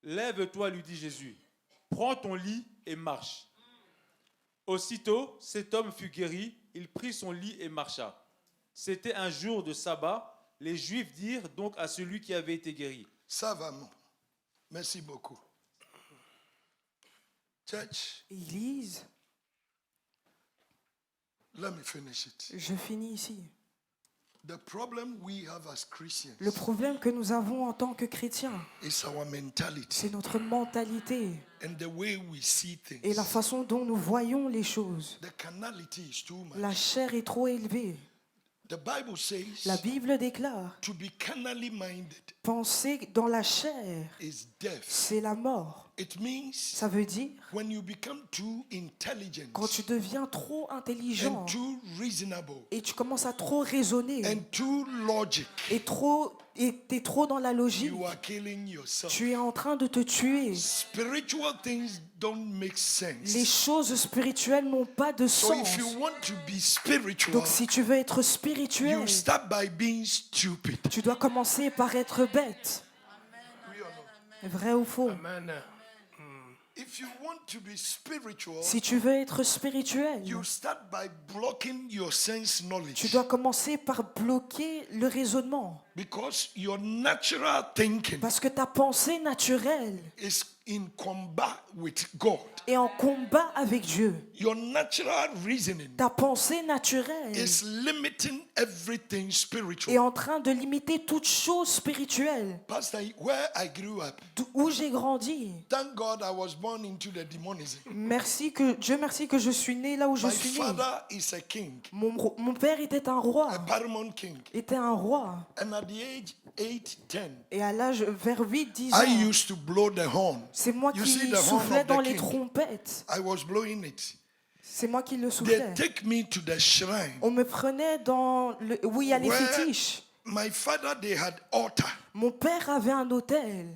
Lève-toi, lui dit Jésus. Prends ton lit et marche. Aussitôt, cet homme fut guéri, il prit son lit et marcha. C'était un jour de sabbat. Les Juifs dirent donc à celui qui avait été guéri, « Ça va, mon. Merci beaucoup. Church, Église, let me finish it. je finis ici. The problem we have as Christians Le problème que nous avons en tant que chrétiens, is our mentality c'est notre mentalité and the way we see things. et la façon dont nous voyons les choses. The carnality is too much. La chair est trop élevée. The Bible says La Bible déclare, to be carnally minded penser dans la chair, is death. c'est la mort. It means Ça veut dire when you become too intelligent quand tu deviens trop intelligent and too reasonable et tu commences à trop raisonner and too logic, et t'es trop dans la logique, you are killing yourself. tu es en train de te tuer. Spiritual things don't make Les sense. choses spirituelles n'ont pas de So sens. if you want to be spiritual, Donc si tu veux être spirituel, you start by being stupid. tu dois commencer par être bête. Vrai ou faux? Amen. If you want to be spiritual, Si tu veux être spirituel, you start by blocking your sense tu knowledge. dois commencer par bloquer le raisonnement. Because your natural thinking Parce que ta pensée naturelle is in combat with God. est en combat avec Dieu. Your natural reasoning Ta pensée naturelle is limiting everything est spiritual. en train de limiter toute chose spirituelle. Pastor, where I grew up, Où j'ai grandi. thank God I was born into the demonism. Dieu merci que je suis né là où je My suis né. father is a king, Mon père était un roi. a paramount king. Était un roi. And at the age 8, 10, Et à l'âge vers 8-10 I ans, used to blow the horn. c'est moi You qui see the horn soufflais of dans the les king? trompettes. I was blowing it. C'est moi qui le They soufflais. take me to the shrine. On me prenait où il y a les Where fétiches. my father, they had altar. Mon père avait un hôtel.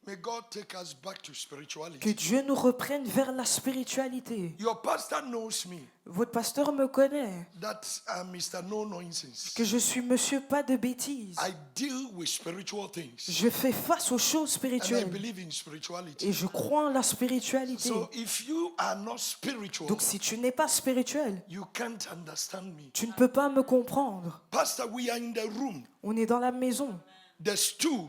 May God take us back to Que spirituality. Dieu nous reprenne vers la spiritualité. Your pastor knows me Votre pasteur me connaît. that I'm Mr. No Nonsense. Que je suis monsieur pas de bêtises. I deal with spiritual things. Je fais face aux choses And I spirituelles. believe in spirituality. Et je crois en la spiritualité. So if you are not spiritual, Donc si tu n'es pas spirituel, you can't understand me. tu ne peux pas me comprendre. Pastor, we are in the room. On est dans la maison. The stool,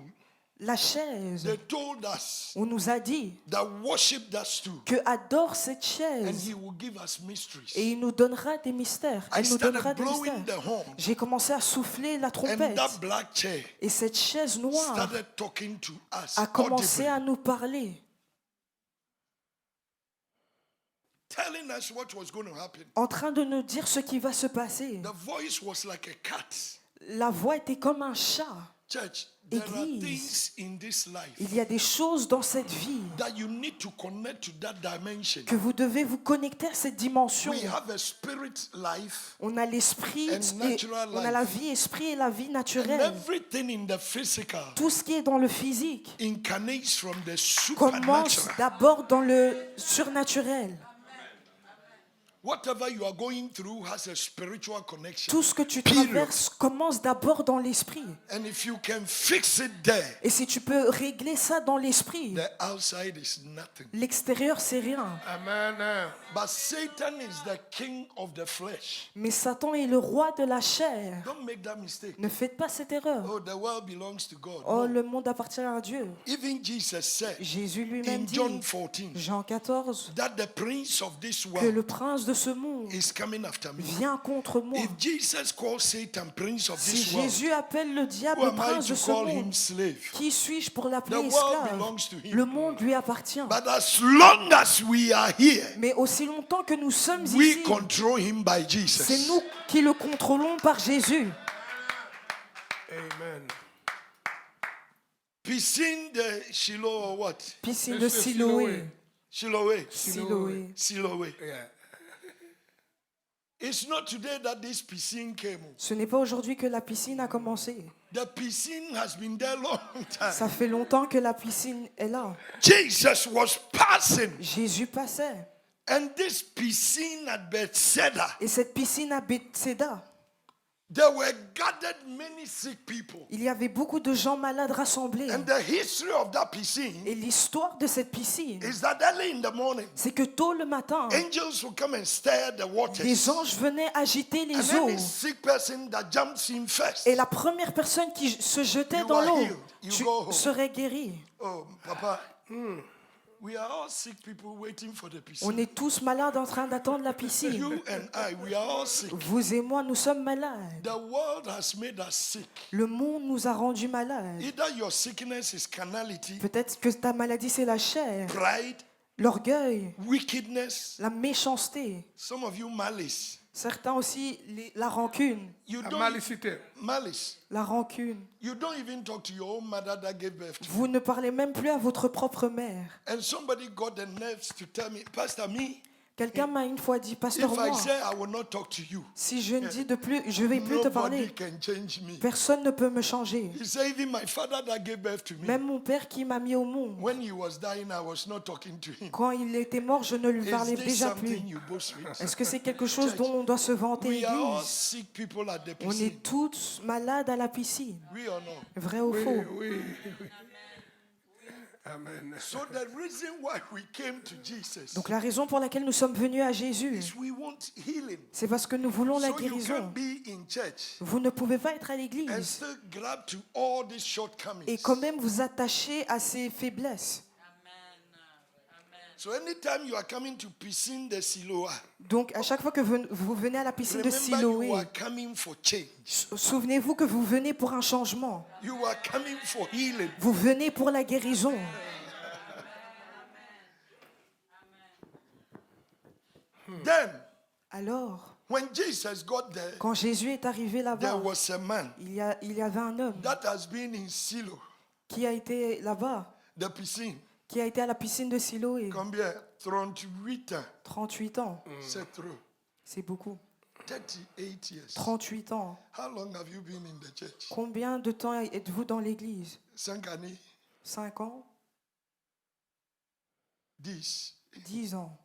La chaise. they told us On nous a dit that worship that stool que adore cette and chaise he will give us mysteries. et il nous donnera des mystères. I Elle nous donnera started des blowing mystères. the horn J'ai commencé à souffler la and trompette that black chair et cette chaise noire started talking to us a commencé audibly, à nous parler, telling us what was going to happen. en train de nous dire ce qui va se passer. The voice was like a cat. La voix était comme un chat. Church, there are Église. things in this life Il y a des choses dans cette vie that you need to connect to that dimension. que vous devez vous connecter à cette dimension. We have a spirit life On a l'esprit, And et natural on a la vie esprit et la vie and naturelle. everything in the physical Tout ce qui est dans le physique incarnates from the commence supernatural. d'abord dans le surnaturel. Whatever you are going through has a spiritual connection. Tout ce que tu Period. traverses commence d'abord dans l'esprit. And if you can fix it there, Et si tu peux régler ça dans l'esprit, the outside is nothing. l'extérieur c'est rien. Amen. But Satan is the king of the flesh. Mais Satan est le roi de la chair. Don't make that mistake. Ne faites pas cette erreur. Oh, the world belongs to God. Oh, No. le monde appartient à Dieu. Even Jesus said Jésus lui-même in dit, John 14 Jean 14, that the prince of this que world le prince de ce monde is coming after me. vient contre moi. If Jesus calls Satan prince of Si this world, Jésus appelle le diable who am I prince de to ce call him monde, slave? qui suis-je pour l'appeler The world esclave? belongs to him. Le monde lui appartient. But as long as we are here, Mais aussi longtemps que nous sommes we ici, control him by c'est Jesus. nous qui le contrôlons par Jésus. Amen. Piscine de Shiloh or what? Piscine de Monsieur Siloé. Siloé. Siloé. Siloé. Yeah. It's not today that this piscine came. Ce n'est pas aujourd'hui que la piscine a commencé. The piscine has been there long time. Ça fait longtemps que la piscine est là. Jesus was passing, Jésus passait. and this piscine at Bethsaida, Et cette piscine à Bethsaida, there were gathered many sick people. il y avait beaucoup de gens malades rassemblés. And the history of that piscine Et l'histoire de cette piscine, is that early in the morning, c'est que tôt le matin, angels will come and stir the waters. des anges venaient agiter les And any eaux. sick person that jumps in first, Et la première personne qui se jetait You dans are l'eau healed. You go home. serait guérie. oh, Papa, we are all sick people waiting for the piscine. On est tous malades en train d'attendre la piscine. You and I, we are all sick. Vous et moi, nous sommes malades. The world has made us sick. Le monde nous a rendus malades. Either your sickness is carnality, Peut-être que ta maladie, c'est la chair, pride, l'orgueil, wickedness, la méchanceté. some of you malice. Certains aussi, la rancune. You La don't malicité. malice. La rancune. You don't even talk to your own mother that gave birth to you. Vous ne parlez même plus à votre propre mère. And somebody got the nerves to tell me, Pastor, me, Quelqu'un m'a une fois dit, pasteur, if I moi, say I will not talk to you, si je ne dis de plus, je vais plus te nobody parler, can change me. personne ne peut me changer. He said, even my father that gave birth to me, Même mon père qui m'a mis au monde, when he was dying, I was not talking to him. quand il était mort, je ne lui parlais Is this déjà plus. something you boast with? Est-ce que c'est quelque chose dont on doit se vanter, We are all Église? sick people at the On piscine. est tous malades à la piscine. We or not? Vrai ou Oui, faux? oui. Amen. So the reason why we came to Jesus Donc la raison pour laquelle nous sommes venus à Jésus, is we want healing. c'est parce que nous voulons la So you guérison. can't be in church Vous ne pouvez pas être à and l'église still grab to all these shortcomings. et quand même vous attacher à ses faiblesses. So anytime you are coming to piscine de Siloa, Donc à chaque fois que vous venez à la piscine de remember you Siloé, are coming for change. souvenez-vous que vous venez pour un changement. You are coming for healing. Vous venez pour la guérison. Then, Alors, when Jesus got there, quand Jésus est arrivé there là-bas, was a man il y avait un homme that has been in Silo, qui a été là-bas, the piscine. qui a été à la piscine de Siloé. Combien? 38 ans. 38 ans, C'est trop. c'est beaucoup. 38 years. 38 ans. How long have you been in the church? Combien de temps êtes-vous dans l'église? 5 années? 5 ans? 10. 10 ans.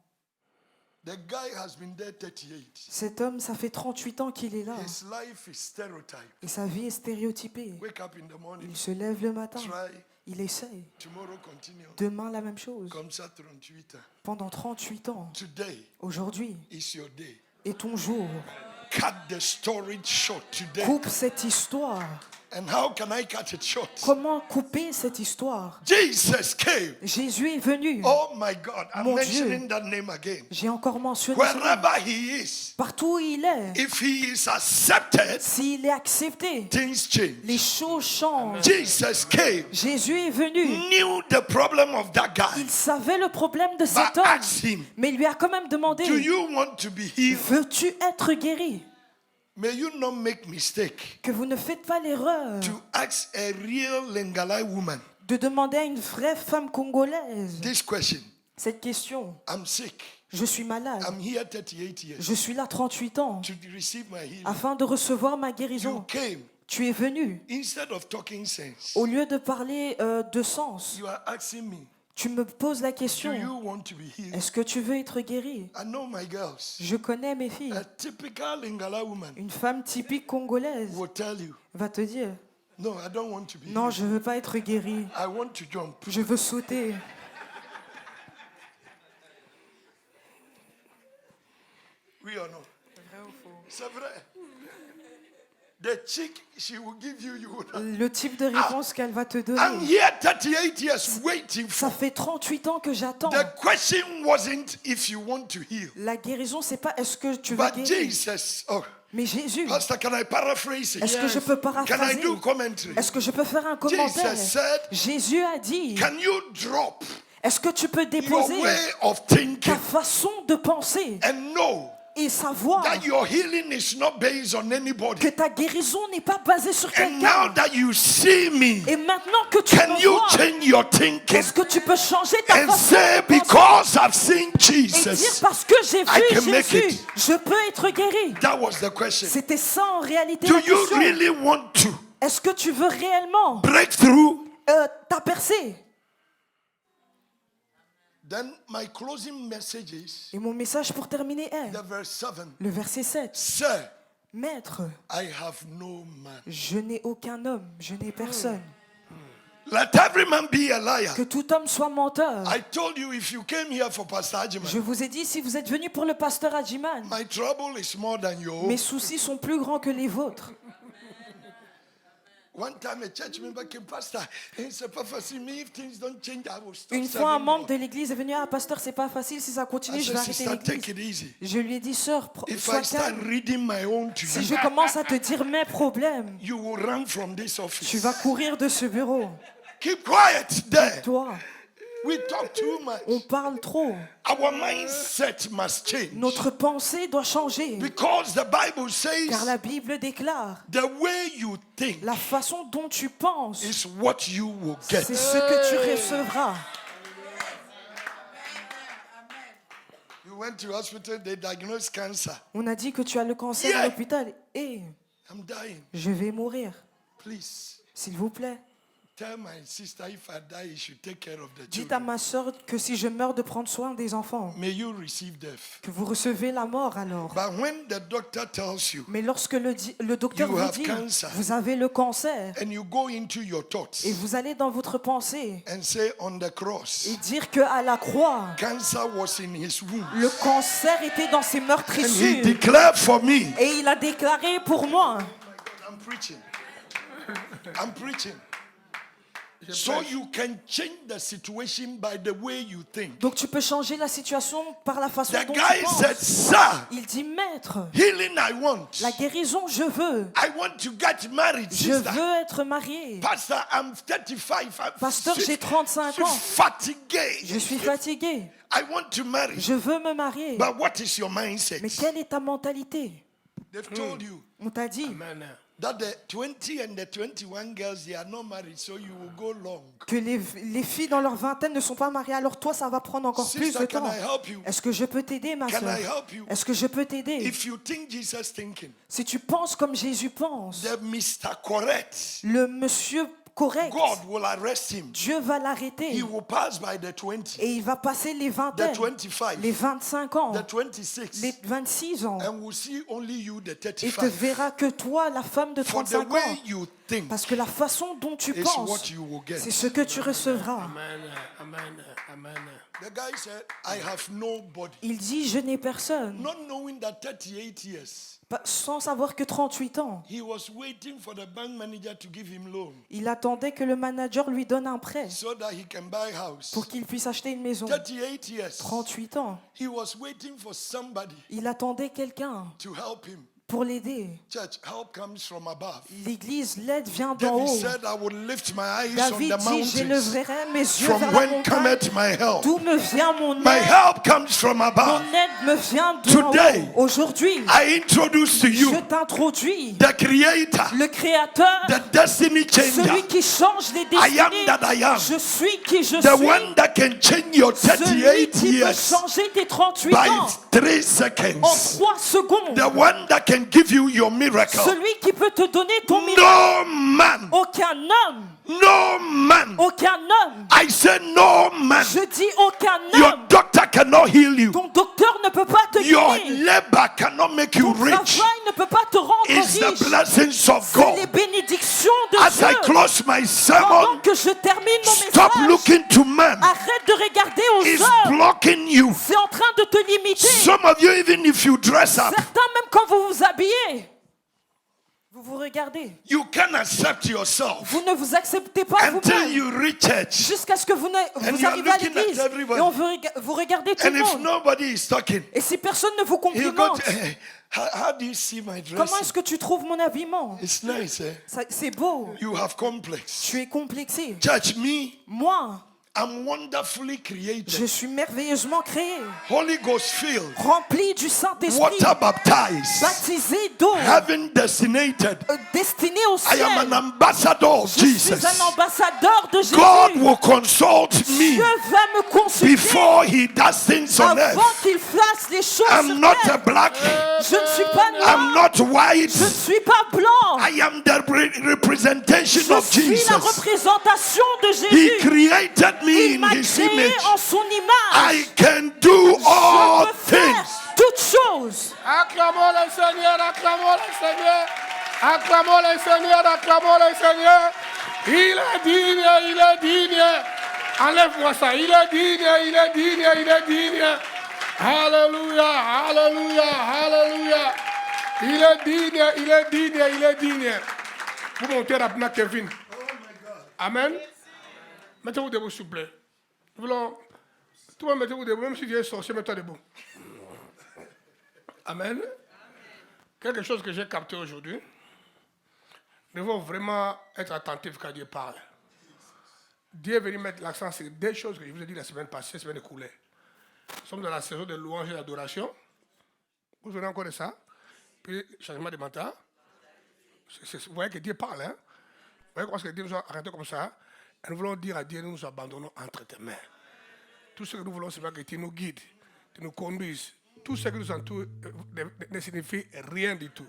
The guy has been there 38. Cet homme, ça fait 38 ans qu'il est là. His life is stereotyped. Et sa vie est stéréotypée. Wake up in the morning, Il se lève le matin. try, Il essaye. tomorrow continue. Demain, la même chose. Comme ça, 38 ans. Pendant 38 ans. Today Aujourd'hui is your day. est ton jour. Cut the story short today. Coupe cette histoire. And how can I cut it short? Comment couper cette histoire? Jesus came. Jésus est venu. Oh my God, I'm Mon mentioning Dieu. that name again. J'ai encore mentionné ce nom. Wherever he is, Partout où il est, if he is accepted, s'il est accepté, things change. les choses changent. Jesus came, Jésus est venu. knew the problem of that guy, Il savait le problème de but cet homme, asked him, mais il lui a quand même demandé, do you want to be healed? veux-tu être guéri? May you not make mistake Que vous ne faites pas l'erreur to ask a real Lengalai woman de demander à une vraie femme congolaise this question. cette question. I'm sick. Je suis malade. I'm here 38 years Je suis là 38 ans to receive my healing. afin de recevoir ma You guérison. came. Tu es venu. Instead of talking sense, Au lieu de parler de sens, you are asking me, tu me poses la do question. you want to be healed? Est-ce que tu veux être guéri? I know my girls. Je connais mes filles. A typical Lingala woman Une femme typique congolaise will tell you, va te dire, no, I don't want to be non, healed. je ne veux pas être guéri. I want to jump. Je veux sauter. Oui or non? C'est vrai. The chick she will give you, you will not. Le type de réponse qu'elle va te I'm donner. here 38 years waiting Ça for. fait 38 ans que j'attends. The question wasn't if you want to heal. La guérison, c'est pas est-ce que tu veux But guérir. Jesus, oh, Mais Jésus, Pastor, can I paraphrase it? est-ce que je peux Can I paraphraser? do commentary? Est-ce que je peux faire un commentaire? Jesus said, Jésus a dit, can you drop est-ce que tu peux your déposer way of thinking ta façon de penser and know et savoir that your healing is not based on anybody? que ta guérison n'est pas basée sur And quelqu'un? now that you see me, Et maintenant que tu can me you vois, change your thinking est-ce que tu peux changer ta and façon say, de penser because I've seen et dire Jesus? parce que j'ai I vu can make Jésus, it. je peux être guéri? That was the question. C'était ça en réalité Do la you question. really want to Est-ce que tu veux réellement break through? ta percée? Then my closing message is Et mon message pour terminer est the verse 7. le verset 7. Sir, Maître, I have no man. je n'ai aucun homme, je n'ai personne. Let every man be a liar. Que tout homme soit menteur. I told you if you came here for Pastor Ajiman, Je vous ai dit, si vous êtes venu pour le pasteur Adjiman, my trouble is more than your mes own. soucis sont plus grands que les vôtres. One time a church member came, Pastor, c'est pas facile, mais if things don't change, I will stop Une fois, un serving membre God. de l'église est venu, ah, pasteur, c'est pas facile, si ça continue, I je vais said, arrêter sister, l'église. take it easy. Je lui ai dit, sœur, If sois I start calme. reading my own to Si you, je commence à te dire mes problèmes, you will run from this tu office. vas courir de ce bureau. Keep quiet there. Toi, We talk too much. On parle trop. Our mindset must change. Notre pensée doit changer. Because the Bible Car says la Bible déclare, the way you think la façon dont tu penses, is what you will get. c'est ce que tu recevras. You went to hospital, they diagnosed cancer. On a dit que tu as le cancer Yeah. à l'hôpital. Et I'm dying. je vais mourir. Please S'il vous plaît, tell my sister if I die, you should take care of the dites à children. ma soeur que si je meurs de prendre soin des enfants, May you receive death. que vous recevez la mort alors. But when the doctor tells you Mais lorsque le docteur You vous have dit, cancer. vous avez le cancer, and you go into your thoughts et vous allez dans votre pensée and say on the cross, et dire qu'à la croix, cancer was in his womb. le cancer était dans ses And he meurtrissures. declared for me. Et il a déclaré pour moi. I'm preaching. I'm preaching. So you can change the situation by the way you think. Donc tu peux changer la situation par la façon The dont guy tu penses. said, Sir, Il dit, maître, healing I want. la guérison, je veux. I want to get married, Je sister. veux être marié. Pastor, I'm 35. Pasteur, j'ai 35 ans. fatigué. Je suis fatigué. I want to marry. Je veux me marier. But what is your mindset? Mais quelle est ta mentalité? They've told you On t'a dit Amen. that the 20 and the 21 girls, they are not married, so you will go long. que les filles dans leur vingtaine ne sont pas mariées. Alors toi, ça va prendre encore plus Sister, de can temps. I help you? Est-ce que je peux t'aider, ma Can soeur? I help you? Est-ce que je peux t'aider? If you think Jesus thinking, Si tu penses comme Jésus pense, the Mr. Correct, le monsieur correct, God will arrest him. Dieu va l'arrêter. He will pass by the 20, Et il va passer les the vingtaines, 25, les 25 ans, the 26, les 26 ans. and will see only you, the Et te 35. verra que toi, la femme de For the 35 way ans. you think Parce que la façon dont tu is penses, what you will get. c'est ce que tu recevras. Amen. Amen. Amen. The guy said, I have nobody. Il dit, je n'ai personne. Not knowing that 38 years, Sans savoir que 38 ans. he was waiting for the bank manager to give him loan Il attendait que le manager lui donne un prêt so that he can buy house. pour qu'il puisse acheter une maison. 38 years. 38 ans. He was waiting for somebody Il attendait quelqu'un to help him. pour l'aider. Church, help comes from above. L'église, l'aide vient d'en David haut. said, I will lift my eyes on David the dit, mountains. j'élèverai mes yeux From vers la when montagne. cometh my help? D'où me vient mon My aide? help comes from above. Mon aide me vient d'en Today, haut. Aujourd'hui, I introduce to je you t'introduis the Creator, le Créateur, the destiny celui changer, qui change les I am destinées. that I am, Je suis qui je the suis. one that can change your Celui 38 qui peut years changer tes 38 by ans 3 en seconds, 3 secondes. the one that can give you your miracle. Celui qui peut te donner ton miracle. No man, Aucun homme, no man, aucun homme. I say no man, Je dis aucun your homme. doctor cannot heal you, Ton docteur ne peut pas te your guérir. labor cannot make you Ton rich. travail ne peut pas te rendre It's the riche. blessings of C'est les God. bénédictions de As I Dieu. close my Pendant sermon, que je termine mon stop message, looking to man. arrête de regarder aux It's hommes. blocking you. C'est en train de te limiter. Some of you, even if you dress up, Certains, même quand vous vous habillez, vous vous regardez. you can't accept yourself Vous ne vous acceptez pas until vous-même. you reach church. Jusqu'à ce que vous And vous you are arrivez à looking at l'église. everybody. Et on vous regardez tout And le if monde. nobody is talking, Et si personne ne vous you go complimente, to, how do you see my comment dress? est-ce que tu trouves mon habillement? It's nice, eh? C'est beau. You have complex. Tu es complexé. Church, me, Moi, I'm wonderfully je created, suis merveilleusement créé, Holy Ghost filled, rempli du Saint-Esprit, water baptized, baptisé d'eau, heaven designated. destiné au I ciel. am an ambassador of Je suis Jesus. un ambassadeur de Jésus. God will consult me Dieu va me consulter before he does things on avant earth. qu'il fasse les choses I'm sur not a terre. black, Je ne suis pas I'm noir, not white. je ne suis pas blanc. I am the representation Je of suis la Jesus. représentation de He Jésus. created me Il in m'a his créé image. en son image. I can do all Je peux faire things. toutes choses. Acclamons le Seigneur, acclamons le Seigneur. Acclamons le Seigneur, acclamons le Seigneur. Il est digne, il est digne. Enlève-moi ça. Il est digne, il est digne, il est digne. Alléluia, alléluia, alléluia. Il est digne, il est digne, il est digne. Vous montez rapidement, Kevin. Amen. Mettez-vous debout, s'il vous plaît. Nous voulons... Tout le monde, mettez-vous debout. Même si tu es sorcier, mets-toi debout. Amen. Quelque chose que j'ai capté aujourd'hui. Nous devons vraiment être attentifs quand Dieu parle. Dieu est venu mettre l'accent sur des choses que je vous ai dit la semaine passée, la semaine écoulée. Nous sommes dans la saison de louange et d'adoration. Vous venez encore de ça. Puis, changement de mental. Vous voyez que Dieu parle. Hein? Vous voyez comment que Dieu nous a arrêtés comme ça. Et nous voulons dire à Dieu, nous nous abandonnons entre tes mains. Tout ce que nous voulons, c'est que tu nous guides, tu nous conduises. Tout ce qui nous entoure ne signifie rien du tout.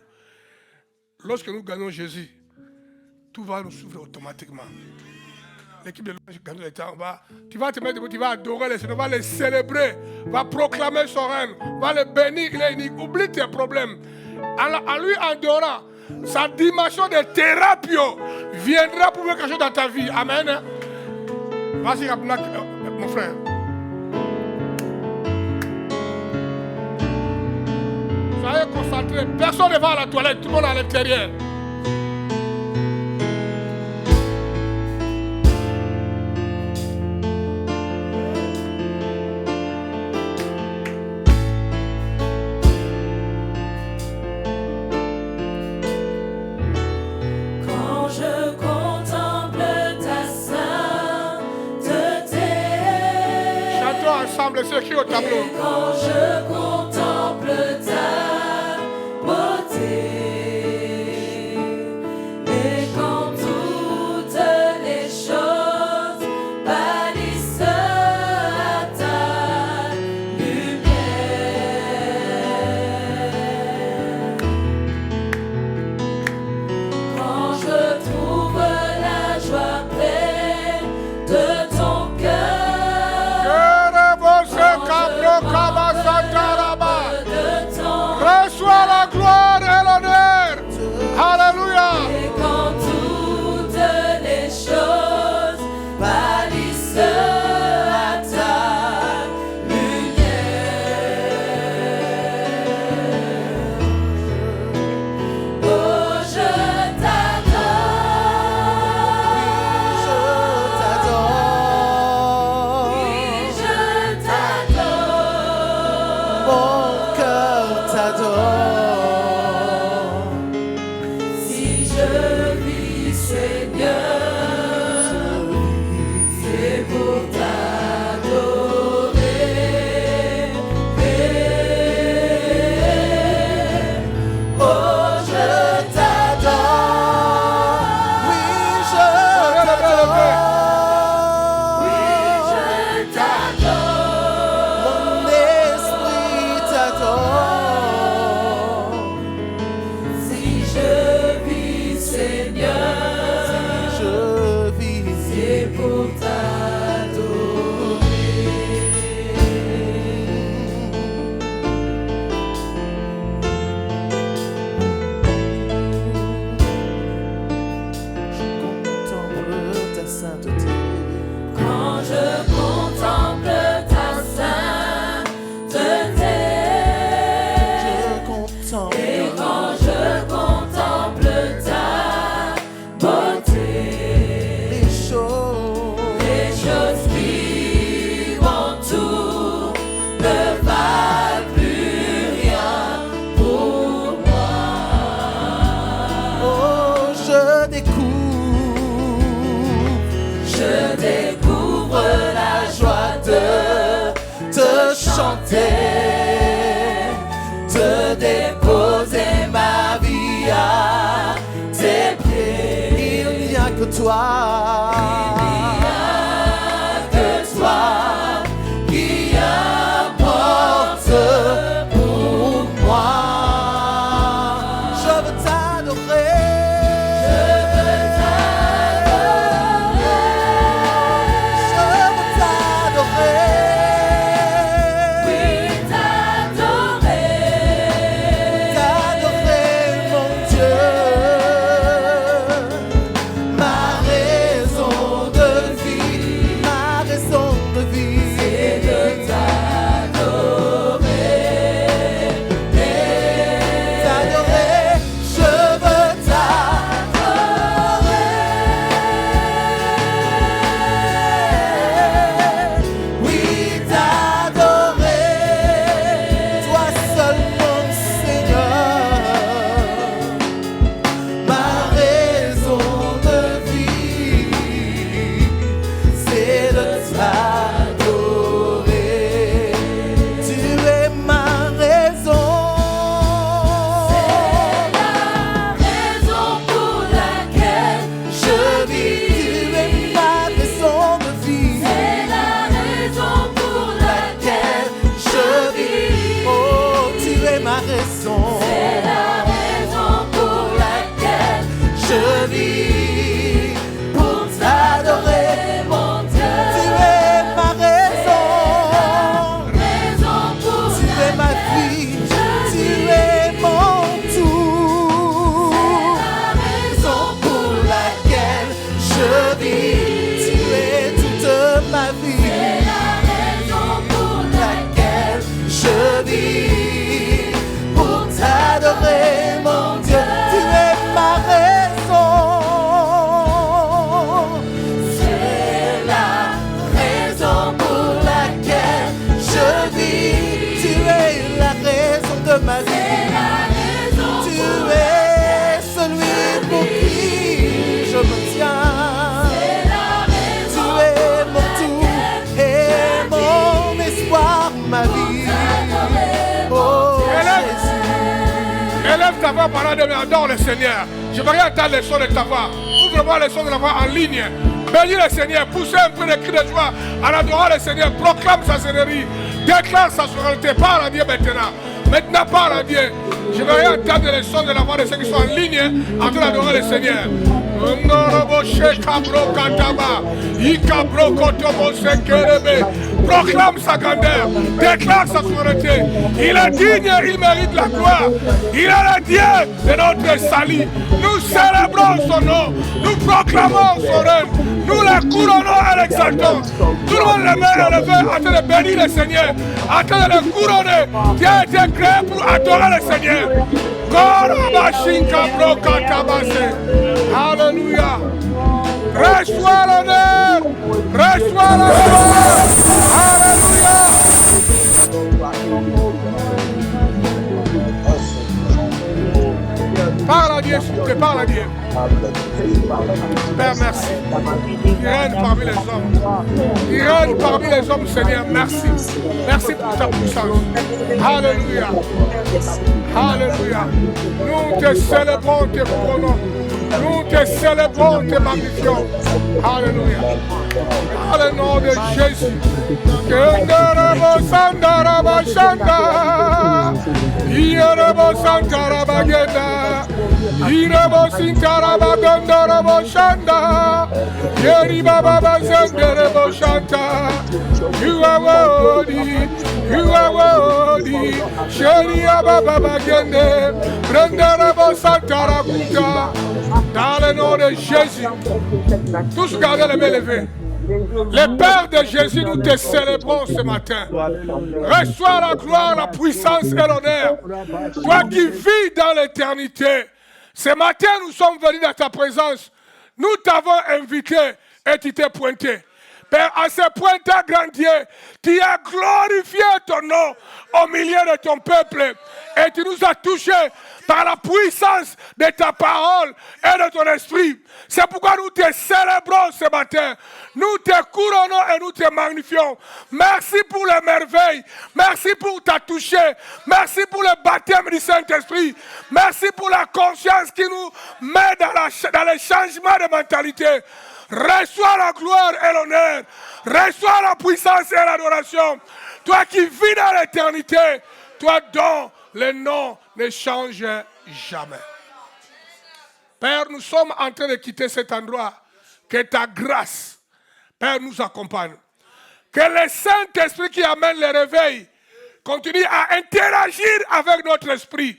Lorsque nous gagnons Jésus, tout va nous s'ouvrir automatiquement. L'équipe de louange gagne le temps. Tu vas te mettre debout, tu vas adorer le Seigneur, va le célébrer, va proclamer son règne, va le bénir. Il est unique. Oublie tes problèmes. En lui adorant, sa dimension de thérapie viendra pour quelque chose dans ta vie. Amen. Vas-y, mon frère. Soyez concentrés. Personne ne va à la toilette, tout le monde est à l'intérieur. Quand je contemple ta sainteté, Chantons ensemble, c'est écrit au tableau. quand je contemple ta beauté, et quand toutes les choses pâlissent à ta lumière, quand je trouve la joie près de ton cœur, Reçois la gloire et l'honneur. Alléluia. et quand toutes les choses pâlissent à ta lumière, oh je t'adore, oui je t'adore, Mon cœur t'adore. si je vis Seigneur, c'est pour t'adorer. Oh, je t'adore. Oui, je t'adore. Oui, je t'adore. Mon esprit t'adore. Si je vis Seigneur, Je vis. c'est pour Contemple ta sainteté. quand je contemple ta sainteté, Je contemple. et quand je contemple ta beauté, Les choses qui m'entourent ne valent plus rien pour moi. Oh, je découvre La joie de te chanter, te déposer ma vie à tes pieds. Il n'y a que toi. Que toi qui importe pour moi. Je veux t'adorer. Je veux t'adorer. Oui, t'adorer. T'adorer, mon Dieu. Ma raison voix pendant 2 minutes. Adore le Seigneur. Je veux rien entendre les sons de ta voix. Ouvre-moi les sons de la voix en ligne. Bénis le Seigneur. Poussez un peu les cris de joie en adorant le Seigneur. Proclame sa seigneurie. Déclare sa souveraineté. Parle à Dieu maintenant. Maintenant, parle à Dieu. Je veux rien entendre les sons de la voix de ceux qui sont en ligne en train d'adorer le Seigneur. Proclame sa grandeur, déclare sa souveraineté. Il est digne, il mérite la gloire. Il est le Dieu de notre salut. Nous célébrons son nom, nous proclamons son règne, nous le couronnons et l'exaltons. Tout le monde le met élevé en train de bénir le Seigneur, en train de le couronner. Tu as été créé pour adorer le Seigneur. Alléluia. Reçois l'honneur. Reçois la gloire. Alléluia. Parle à Dieu, s'il vous plaît, parle à Dieu. Père, merci. Il règne parmi les hommes. Il règne parmi les hommes, Seigneur. Merci. Merci pour ta puissance. Alléluia. Alléluia. Nous te célébrons, te couronnons. Nous te célébrons, te magnifions. Alléluia. Dans le nom de Jésus. You are worthy, you are worthy. Dans le nom de Jésus, tous gardez les mains levées. Le Père de Jésus, nous te célébrons ce matin. Reçois la gloire, la puissance et l'honneur. Toi qui vis dans l'éternité. Ce matin, nous sommes venus dans ta présence. Nous t'avons invité et tu t'es pointé. Père, à ce point, grand Dieu, tu as glorifié ton nom au milieu de ton peuple. Et tu nous as touchés par la puissance de ta parole et de ton esprit. C'est pourquoi nous te célébrons ce matin. Nous te couronnons et nous te magnifions. Merci pour les merveilles. Merci pour ta touché. Merci pour le baptême du Saint-Esprit. Merci pour la conscience qui nous met dans les changements de mentalité. Reçois la gloire et l'honneur. Reçois la puissance et l'adoration. Toi qui vis dans l'éternité, toi dont le nom ne change jamais. Père, nous sommes en train de quitter cet endroit. Que ta grâce, Père, nous accompagne. Que le Saint-Esprit qui amène le réveil continue à interagir avec notre esprit.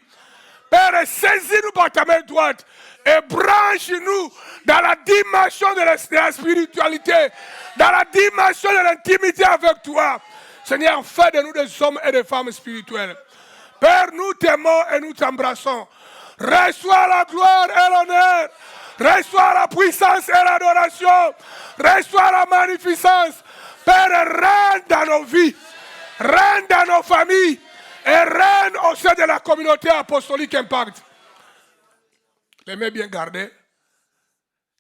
Père, saisis-nous par ta main droite et branche-nous dans la dimension de la spiritualité, dans la dimension de l'intimité avec toi. Seigneur, fais de nous des hommes et des femmes spirituels. Père, nous t'aimons et nous t'embrassons. Reçois la gloire et l'honneur. Reçois la puissance et l'adoration. Reçois la magnificence. Père, règne dans nos vies. Règne dans nos familles. Et règne au sein de la communauté apostolique Impact. Les mains bien gardées.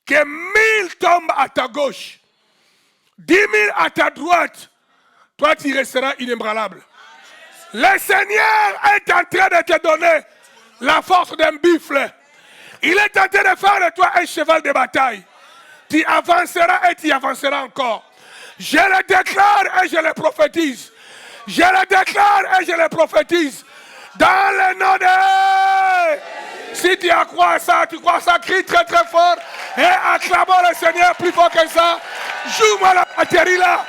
Que 1000 tombent à ta gauche. 10 000 à ta droite. Toi, tu resteras inébranlable. Le Seigneur est en train de te donner la force d'un buffle. Il est en train de faire de toi un cheval de bataille. Tu avanceras et tu avanceras encore. Je le déclare et je le prophétise. Je le déclare et je le prophétise. Dans le nom de... Si tu crois ça, crie très très fort. Et acclamons le Seigneur plus fort que ça. Joue-moi la batterie là.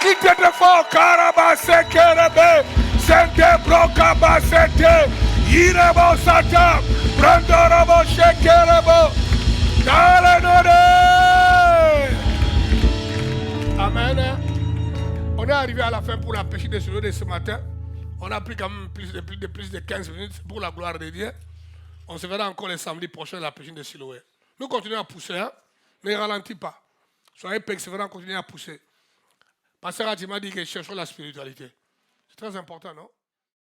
Crie très très fort. Karabase kerebe. Sente broka basete. Irebo sata. Brandorobo shekerebo. Dans le nom de... Amen. On est arrivé à la fin pour la péché de Siloé de ce matin. On a pris quand même plus de 15 minutes pour la gloire de Dieu. On se verra encore le samedi prochain à la péché de Siloé. Nous continuons à pousser, hein? Ne ralentis pas. Soyez persévérants, continuez à pousser. Pasteur Adji m'a dit que cherchons la spiritualité. C'est très important, non?